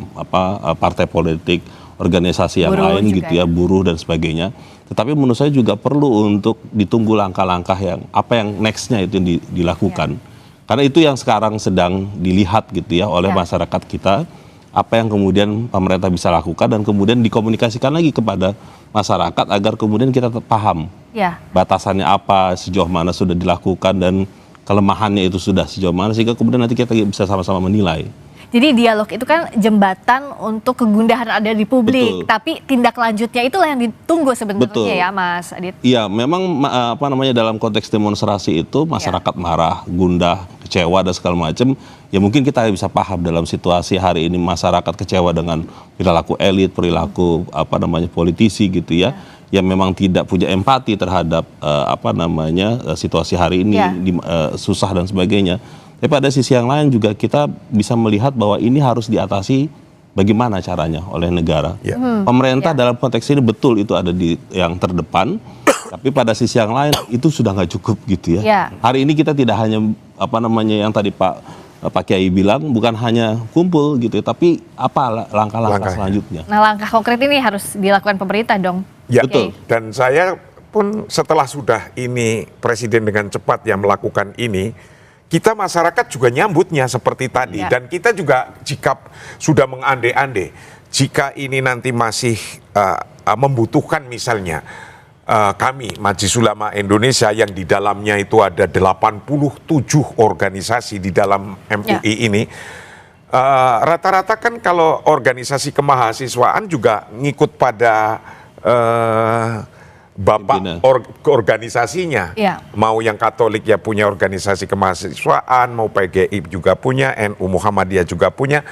partai politik, organisasi yang Buruh lain juga gitu ya, buruh dan sebagainya. Tetapi menurut saya juga perlu untuk ditunggu langkah-langkah yang next-nya itu dilakukan. Karena itu yang sekarang sedang dilihat gitu ya oleh masyarakat kita, apa yang kemudian pemerintah bisa lakukan dan kemudian dikomunikasikan lagi kepada masyarakat agar kemudian kita paham batasannya apa, sejauh mana sudah dilakukan dan kelemahannya itu sudah sejauh mana, sehingga kemudian nanti kita bisa sama-sama menilai. Jadi dialog itu kan jembatan untuk kegundahan ada di publik, tapi tindak lanjutnya itulah yang ditunggu sebenarnya ya Mas Adit. Iya, memang dalam konteks demonstrasi itu masyarakat marah, gundah, kecewa dan segala macam. Ya mungkin kita bisa paham dalam situasi hari ini masyarakat kecewa dengan perilaku elit, perilaku politisi gitu ya, yang memang tidak punya empati terhadap situasi hari ini, susah dan sebagainya. Tapi pada sisi yang lain juga kita bisa melihat bahwa ini harus diatasi bagaimana caranya oleh negara. Pemerintah dalam konteks ini betul itu ada di yang terdepan, tapi pada sisi yang lain itu sudah nggak cukup gitu ya. Hari ini kita tidak hanya yang tadi Pak Kiai bilang, bukan hanya kumpul gitu, tapi apa langkah-langkah selanjutnya. Nah, langkah konkret ini harus dilakukan pemerintah dong. Ya, betul. Dan saya pun setelah sudah ini Presiden dengan cepat yang melakukan ini, kita masyarakat juga nyambutnya seperti tadi. Dan kita juga jika sudah mengande-ande, jika ini nanti masih membutuhkan misalnya kami Majelis Ulama Indonesia yang di dalamnya itu ada 87 organisasi di dalam MUI ini, rata-rata kan kalau organisasi kemahasiswaan juga ngikut pada bapak organisasinya. Mau yang Katolik ya punya organisasi kemahasiswaan, mau PGI juga punya, NU Muhammadiyah juga punya.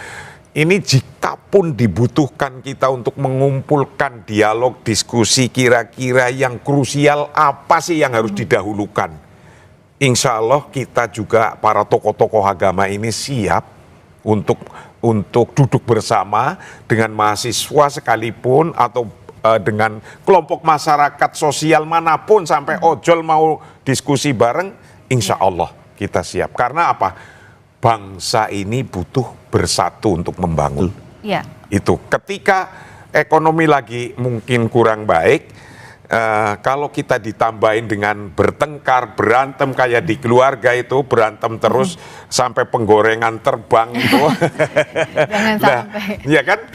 Ini jika pun dibutuhkan kita untuk mengumpulkan dialog, diskusi kira-kira yang krusial apa sih yang harus didahulukan. Insya Allah kita juga para tokoh-tokoh agama ini siap untuk duduk bersama dengan mahasiswa sekalipun atau dengan kelompok masyarakat sosial manapun sampai ojol mau diskusi bareng, insya Allah kita siap. Karena apa? Bangsa ini butuh bersatu untuk membangun. Itu ketika ekonomi lagi mungkin kurang baik, kalau kita ditambahin dengan bertengkar, berantem kayak di keluarga itu, berantem terus sampai penggorengan terbang itu. Jangan sampai. Ya kan?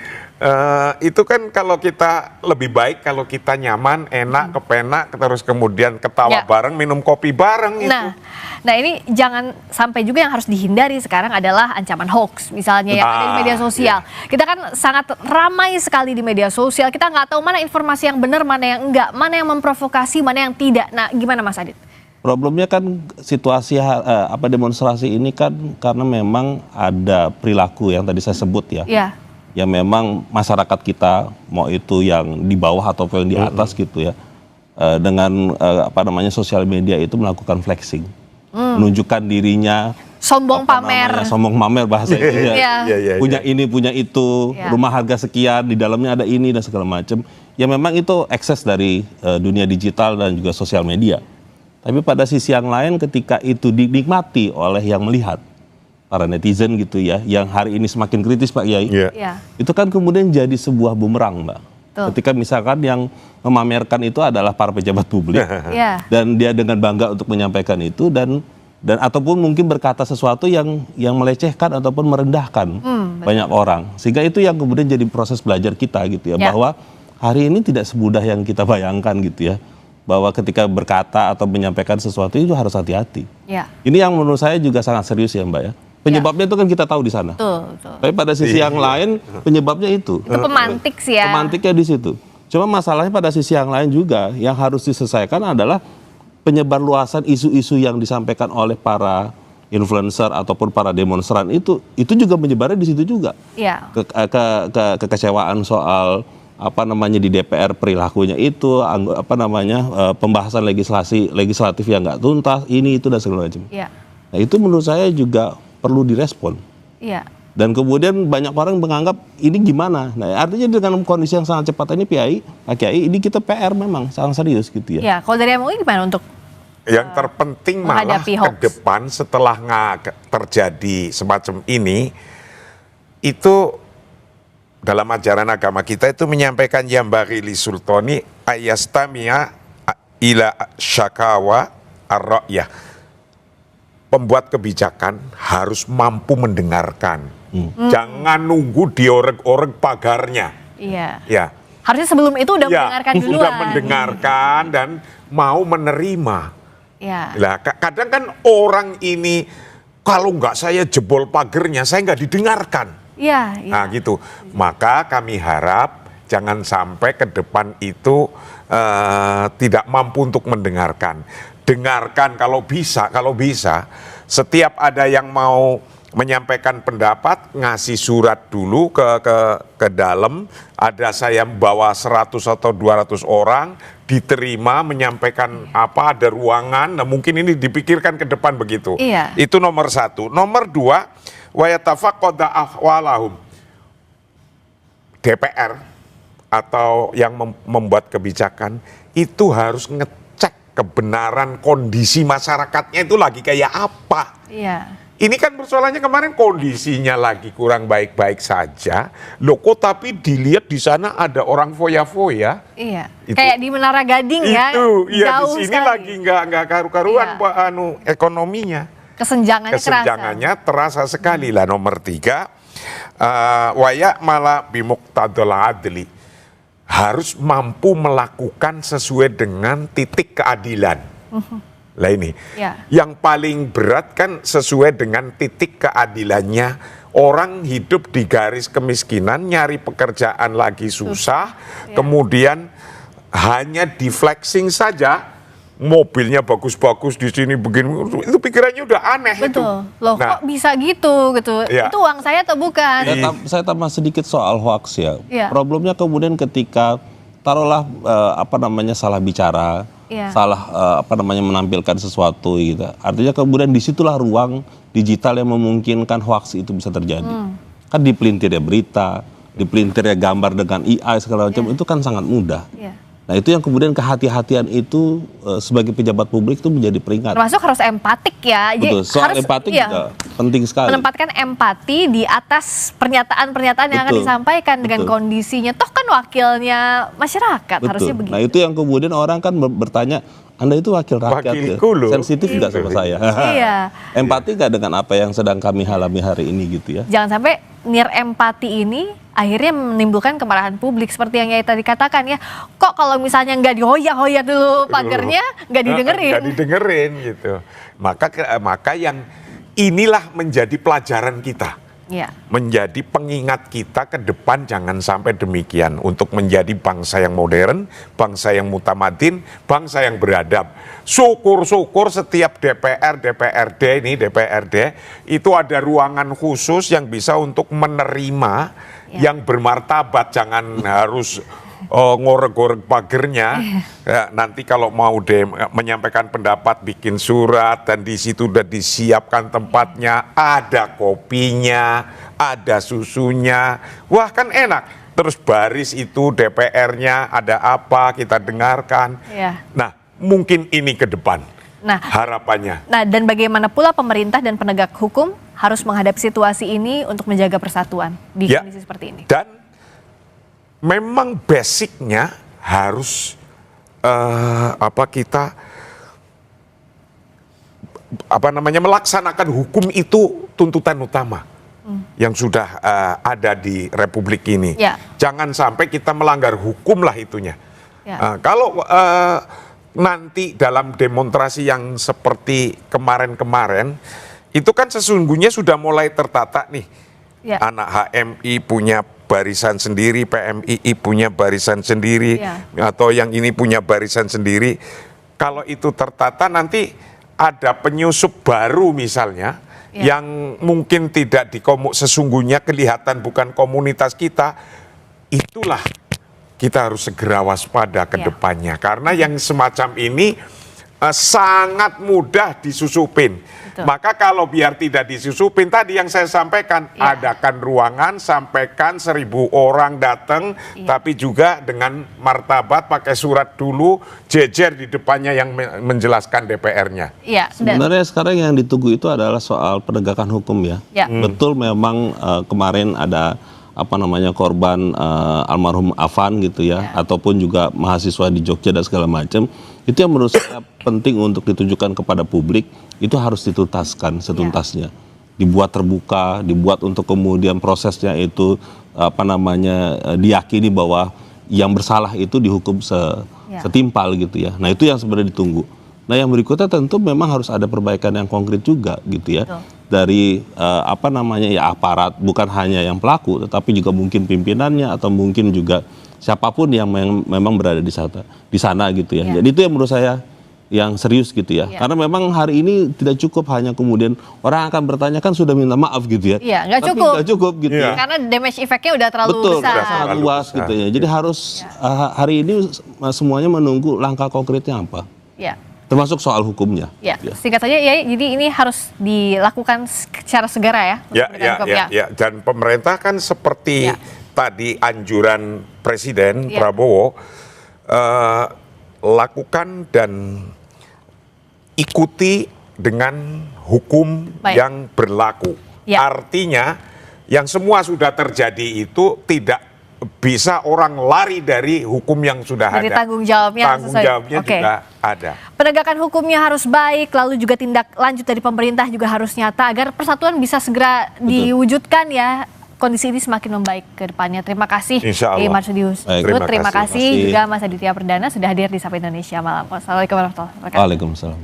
Itu kan kalau kita lebih baik kalau kita nyaman, enak, kepenak, terus kemudian ketawa bareng, minum kopi bareng itu. Nah ini jangan sampai juga yang harus dihindari sekarang adalah ancaman hoax misalnya yang ada di media sosial. Kita kan sangat ramai sekali di media sosial, kita nggak tahu mana informasi yang benar, mana yang enggak, mana yang memprovokasi, mana yang tidak. Nah gimana Mas Adit? Problemnya kan situasi demonstrasi ini kan karena memang ada perilaku yang tadi saya sebut ya. Yang memang masyarakat kita mau itu yang di bawah ataupun yang di atas gitu ya, dengan sosial media itu melakukan flexing, menunjukkan dirinya, sombong pamer, sombong pamer bahasa itu ya, punya ini punya itu, rumah harga sekian, di dalamnya ada ini dan segala macam. Ya memang itu akses dari dunia digital dan juga sosial media. Tapi pada sisi yang lain ketika itu dinikmati oleh yang melihat, para netizen gitu ya, yang hari ini semakin kritis Pak Kiai, itu kan kemudian jadi sebuah bumerang Mbak. Ketika misalkan yang memamerkan itu adalah para pejabat publik, dan dia dengan bangga untuk menyampaikan itu dan ataupun mungkin berkata sesuatu yang melecehkan ataupun merendahkan banyak orang, sehingga itu yang kemudian jadi proses belajar kita gitu ya, bahwa hari ini tidak semudah yang kita bayangkan gitu ya, bahwa ketika berkata atau menyampaikan sesuatu itu harus hati-hati. Ini yang menurut saya juga sangat serius ya Mbak ya. Penyebabnya itu kan kita tahu di sana. Betul. Tapi pada sisi yang lain penyebabnya itu. Itu pemantik sih ya. Pemantiknya di situ. Cuma masalahnya pada sisi yang lain juga yang harus diselesaikan adalah penyebar luasan isu-isu yang disampaikan oleh para influencer ataupun para demonstran itu juga menyebarnya di situ juga. Iya. Kekecewaan soal di DPR perilakunya itu, pembahasan legislatif yang nggak tuntas, ini itu dan segala macam. Iya. Nah itu menurut saya juga perlu direspon. Iya. Dan kemudian banyak orang menganggap ini gimana. Nah artinya dengan kondisi yang sangat cepat ini Pak Kiai, ini kita PR memang sangat serius gitu ya. Ya, kalau dari MUI gimana untuk yang terpenting malah ke depan setelah terjadi semacam ini, itu dalam ajaran agama kita itu menyampaikan yambari li sultani ayastamia ila syakawa ar-ra'yah. Pembuat kebijakan harus mampu mendengarkan. Jangan nunggu diorek-orek pagarnya. Iya. Ya. Harusnya sebelum itu udah mendengarkan duluan. Sudah mendengarkan dan mau menerima. Ya. Lah, kadang kan orang ini kalau nggak saya jebol pagernya, saya nggak didengarkan. Iya. Nah gitu. Maka kami harap jangan sampai ke depan itu tidak mampu untuk mendengarkan. Dengarkan kalau bisa. Setiap ada yang mau menyampaikan pendapat, ngasih surat dulu ke dalam. Ada saya bawa 100 atau 200 orang, diterima, menyampaikan apa, ada ruangan. Nah mungkin ini dipikirkan ke depan begitu. Iya. Itu nomor 1. Nomor 2, wa yatafaqqada ahwalahum. DPR atau yang membuat kebijakan itu harus ngecek kebenaran kondisi masyarakatnya itu lagi kayak apa. Iya. Ini kan persoalannya kemarin kondisinya lagi kurang baik-baik saja. Loh kok tapi dilihat di sana ada orang foya-foya. Iya. Kayak di Menara Gading ya. Itu, iya di sini sekali. lagi nggak karu-karuan ekonominya. Kesenjangannya terasa sekali lah. Nomor 3, waya malah bimuqtadul adli. Harus mampu melakukan sesuai dengan titik keadilan. Lah ini, yang paling berat kan sesuai dengan titik keadilannya. Orang hidup di garis kemiskinan, nyari pekerjaan lagi susah, kemudian hanya di flexing saja, mobilnya bagus-bagus di sini begini, itu pikirannya udah aneh. Betul. Loh kok bisa gitu. Ya. Itu uang saya atau bukan? Saya tambah sedikit soal hoax ya. Ya. Problemnya kemudian ketika taruhlah salah bicara, salah menampilkan sesuatu gitu. Artinya kemudian disitulah ruang digital yang memungkinkan hoax itu bisa terjadi. Kan dipelintirnya berita, dipelintirnya gambar dengan AI segala macam itu kan sangat mudah. Nah itu yang kemudian kehati-hatian itu sebagai pejabat publik itu menjadi peringatan. Termasuk harus empatik ya. Betul, soal empatik juga penting sekali. Menempatkan empati di atas pernyataan-pernyataan yang akan disampaikan dengan kondisinya. Toh kan wakilnya masyarakat, harusnya begitu. Nah itu yang kemudian orang kan bertanya, Anda itu wakil rakyat ya? Sensitif nggak sama saya? Iya. Empati nggak dengan apa yang sedang kami alami hari ini gitu ya? Jangan sampai empati ini akhirnya menimbulkan kemarahan publik seperti yang Yai tadi katakan ya. Kok kalau misalnya nggak dihoyak-hoyak dulu pagernya, nggak didengerin. Nggak didengerin gitu. Maka yang inilah menjadi pelajaran kita. Ya. Menjadi pengingat kita ke depan jangan sampai demikian. Untuk menjadi bangsa yang modern, bangsa yang mutamadin, bangsa yang beradab. Syukur-syukur setiap DPRD itu ada ruangan khusus yang bisa untuk menerima yang bermartabat. Jangan harus ngorek-ngorek pagernya. Nanti kalau mau menyampaikan pendapat bikin surat dan di situ udah disiapkan tempatnya, ada kopinya, ada susunya. Wah kan enak. Terus baris itu DPR-nya ada apa kita dengarkan. Nah mungkin ini ke depan harapannya. Nah dan bagaimana pula pemerintah dan penegak hukum harus menghadapi situasi ini untuk menjaga persatuan di kondisi seperti ini. Dan memang basicnya harus kita melaksanakan hukum itu tuntutan utama yang sudah ada di Republik ini. Jangan sampai kita melanggar hukum lah itunya. Kalau nanti dalam demonstrasi yang seperti kemarin-kemarin itu kan sesungguhnya sudah mulai tertata nih. Ya. Anak HMI punya barisan sendiri, PMII punya barisan sendiri, atau yang ini punya barisan sendiri. Kalau itu tertata nanti ada penyusup baru misalnya, yang mungkin tidak sesungguhnya kelihatan bukan komunitas kita, itulah kita harus segera waspada ke depannya. Karena yang semacam ini sangat mudah disusupin. Betul. Maka kalau biar tidak disusupin, tadi yang saya sampaikan, adakan ruangan, sampaikan 1000 orang datang, tapi juga dengan martabat, pakai surat dulu, jejer di depannya yang menjelaskan DPR-nya. Sebenarnya sekarang yang ditunggu itu adalah soal penegakan hukum ya. Betul memang kemarin ada korban almarhum Afan gitu ya, ataupun juga mahasiswa di Jogja dan segala macam. Itu yang menurut saya penting untuk ditujukan kepada publik, itu harus dituntaskan setuntasnya. Dibuat terbuka, dibuat untuk kemudian prosesnya itu diyakini bahwa yang bersalah itu dihukum setimpal gitu ya. Nah, itu yang sebenarnya ditunggu. Nah, yang berikutnya tentu memang harus ada perbaikan yang konkret juga gitu ya. Dari aparat, bukan hanya yang pelaku, tetapi juga mungkin pimpinannya atau mungkin juga siapapun yang memang berada di sana gitu ya. Jadi itu yang menurut saya yang serius gitu ya. Karena memang hari ini tidak cukup hanya kemudian orang akan bertanya kan sudah minta maaf gitu ya. Iya, nggak cukup. Nggak cukup gitu ya. Karena damage effect-nya udah terlalu besar. Betul, sangat luas gitu ya. Jadi harus hari ini semuanya menunggu langkah konkretnya apa. Iya. Termasuk soal hukumnya. Ya, singkat saja ya, jadi ini harus dilakukan secara segera ya. Ya. Dan pemerintah kan seperti tadi anjuran Presiden Prabowo, lakukan dan ikuti dengan hukum yang berlaku. Artinya yang semua sudah terjadi itu tidak bisa orang lari dari hukum yang sudah ada. Tanggung jawabnya juga ada. Penegakan hukumnya harus baik, lalu juga tindak lanjut dari pemerintah juga harus nyata agar persatuan bisa segera diwujudkan ya. Kondisi ini semakin membaik ke depannya. Terima kasih Marsudius. Terima kasih juga Mas Aditya Perdana sudah hadir di Sapa Indonesia Malam. Wassalamualaikum warahmatullahi wabarakatuh. Waalaikumsalam.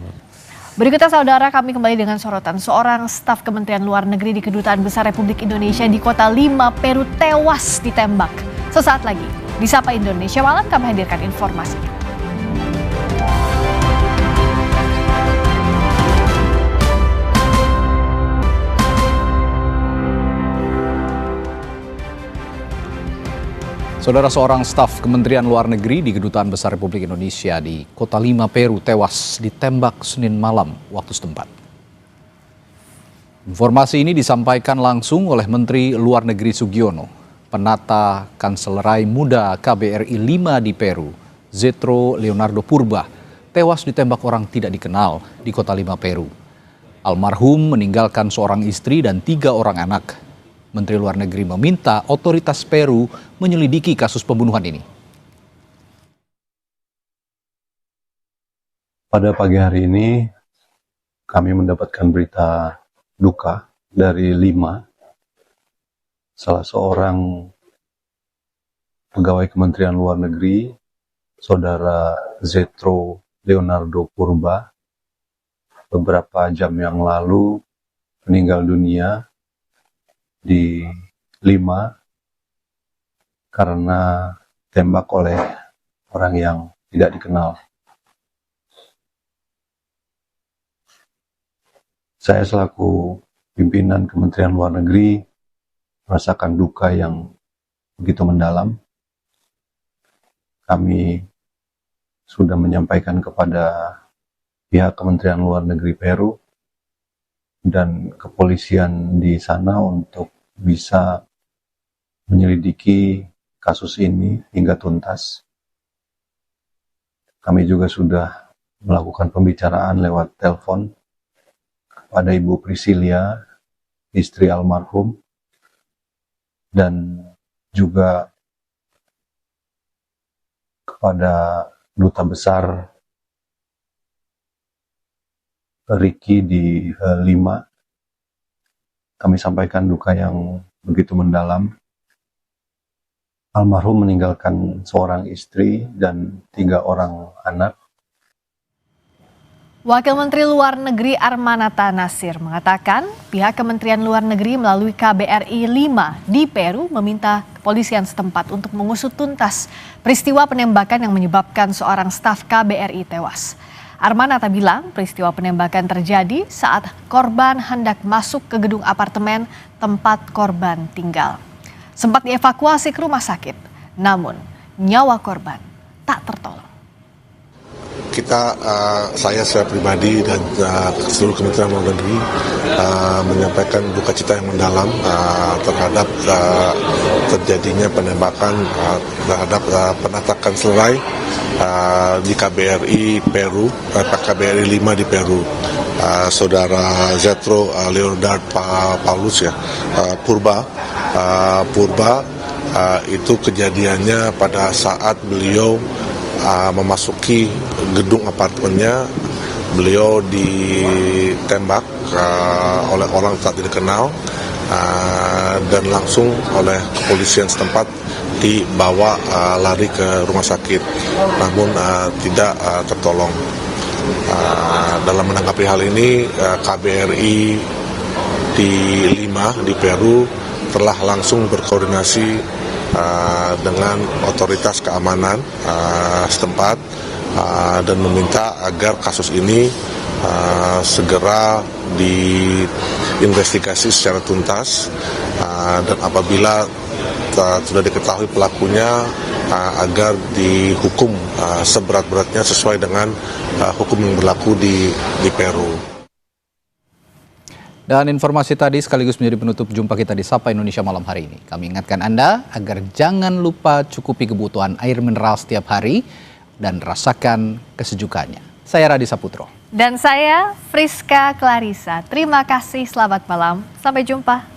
Berikutnya saudara, kami kembali dengan sorotan seorang staf Kementerian Luar Negeri di Kedutaan Besar Republik Indonesia di kota Lima, Peru tewas ditembak. Sesaat lagi di Sapa Indonesia Malam kami hadirkan informasinya. Saudara, seorang staf Kementerian Luar Negeri di Kedutaan Besar Republik Indonesia di Kota Lima, Peru tewas ditembak Senin malam waktu setempat. Informasi ini disampaikan langsung oleh Menteri Luar Negeri Sugiono. Penata Kanselerai Muda KBRI 5 di Peru, Zetro Leonardo Purba, tewas ditembak orang tidak dikenal di Kota Lima, Peru. Almarhum meninggalkan seorang istri dan 3 orang anak. Menteri Luar Negeri meminta otoritas Peru menyelidiki kasus pembunuhan ini. Pada pagi hari ini kami mendapatkan berita duka dari Lima, salah seorang pegawai Kementerian Luar Negeri, Saudara Zetro Leonardo Purba, beberapa jam yang lalu meninggal dunia di Lima karena tembak oleh orang yang tidak dikenal. Saya selaku pimpinan Kementerian Luar Negeri merasakan duka yang begitu mendalam. Kami sudah menyampaikan kepada pihak Kementerian Luar Negeri Peru dan kepolisian di sana untuk bisa menyelidiki kasus ini hingga tuntas. Kami juga sudah melakukan pembicaraan lewat telepon kepada Ibu Priscilia, istri almarhum, dan juga kepada Duta Besar Ricky di Lima. Kami sampaikan duka yang begitu mendalam. Almarhum meninggalkan seorang istri dan 3 orang anak. Wakil Menteri Luar Negeri Armanata Nasir mengatakan pihak Kementerian Luar Negeri melalui KBRI 5 di Peru meminta kepolisian setempat untuk mengusut tuntas peristiwa penembakan yang menyebabkan seorang staf KBRI tewas. Armanata bilang peristiwa penembakan terjadi saat korban hendak masuk ke gedung apartemen tempat korban tinggal. Sempat dievakuasi ke rumah sakit, namun nyawa korban tak tertolong. Saya secara pribadi dan seluruh Kementerian Luar Negeri menyampaikan duka cita yang mendalam terhadap terjadinya penembakan terhadap penatakan selerai di KBRI Peru, KBRI 5 di Peru. Saudara Zetro Leonard Paulus Purba itu kejadiannya pada saat beliau memasuki gedung apartemennya. Beliau ditembak oleh orang tak dikenal dan langsung oleh kepolisian setempat dibawa lari ke rumah sakit, namun tidak tertolong. Dalam menanggapi hal ini, KBRI di 5 di Peru telah langsung berkoordinasi dengan otoritas keamanan setempat dan meminta agar kasus ini segera diinvestigasi secara tuntas dan apabila sudah diketahui pelakunya agar dihukum seberat-beratnya sesuai dengan hukum yang berlaku di Peru. Dan informasi tadi sekaligus menjadi penutup jumpa kita di Sapa Indonesia malam hari ini. Kami ingatkan Anda agar jangan lupa cukupi kebutuhan air mineral setiap hari dan rasakan kesejukannya. Saya Radi Saputro. Dan saya Friska Clarissa. Terima kasih, selamat malam. Sampai jumpa.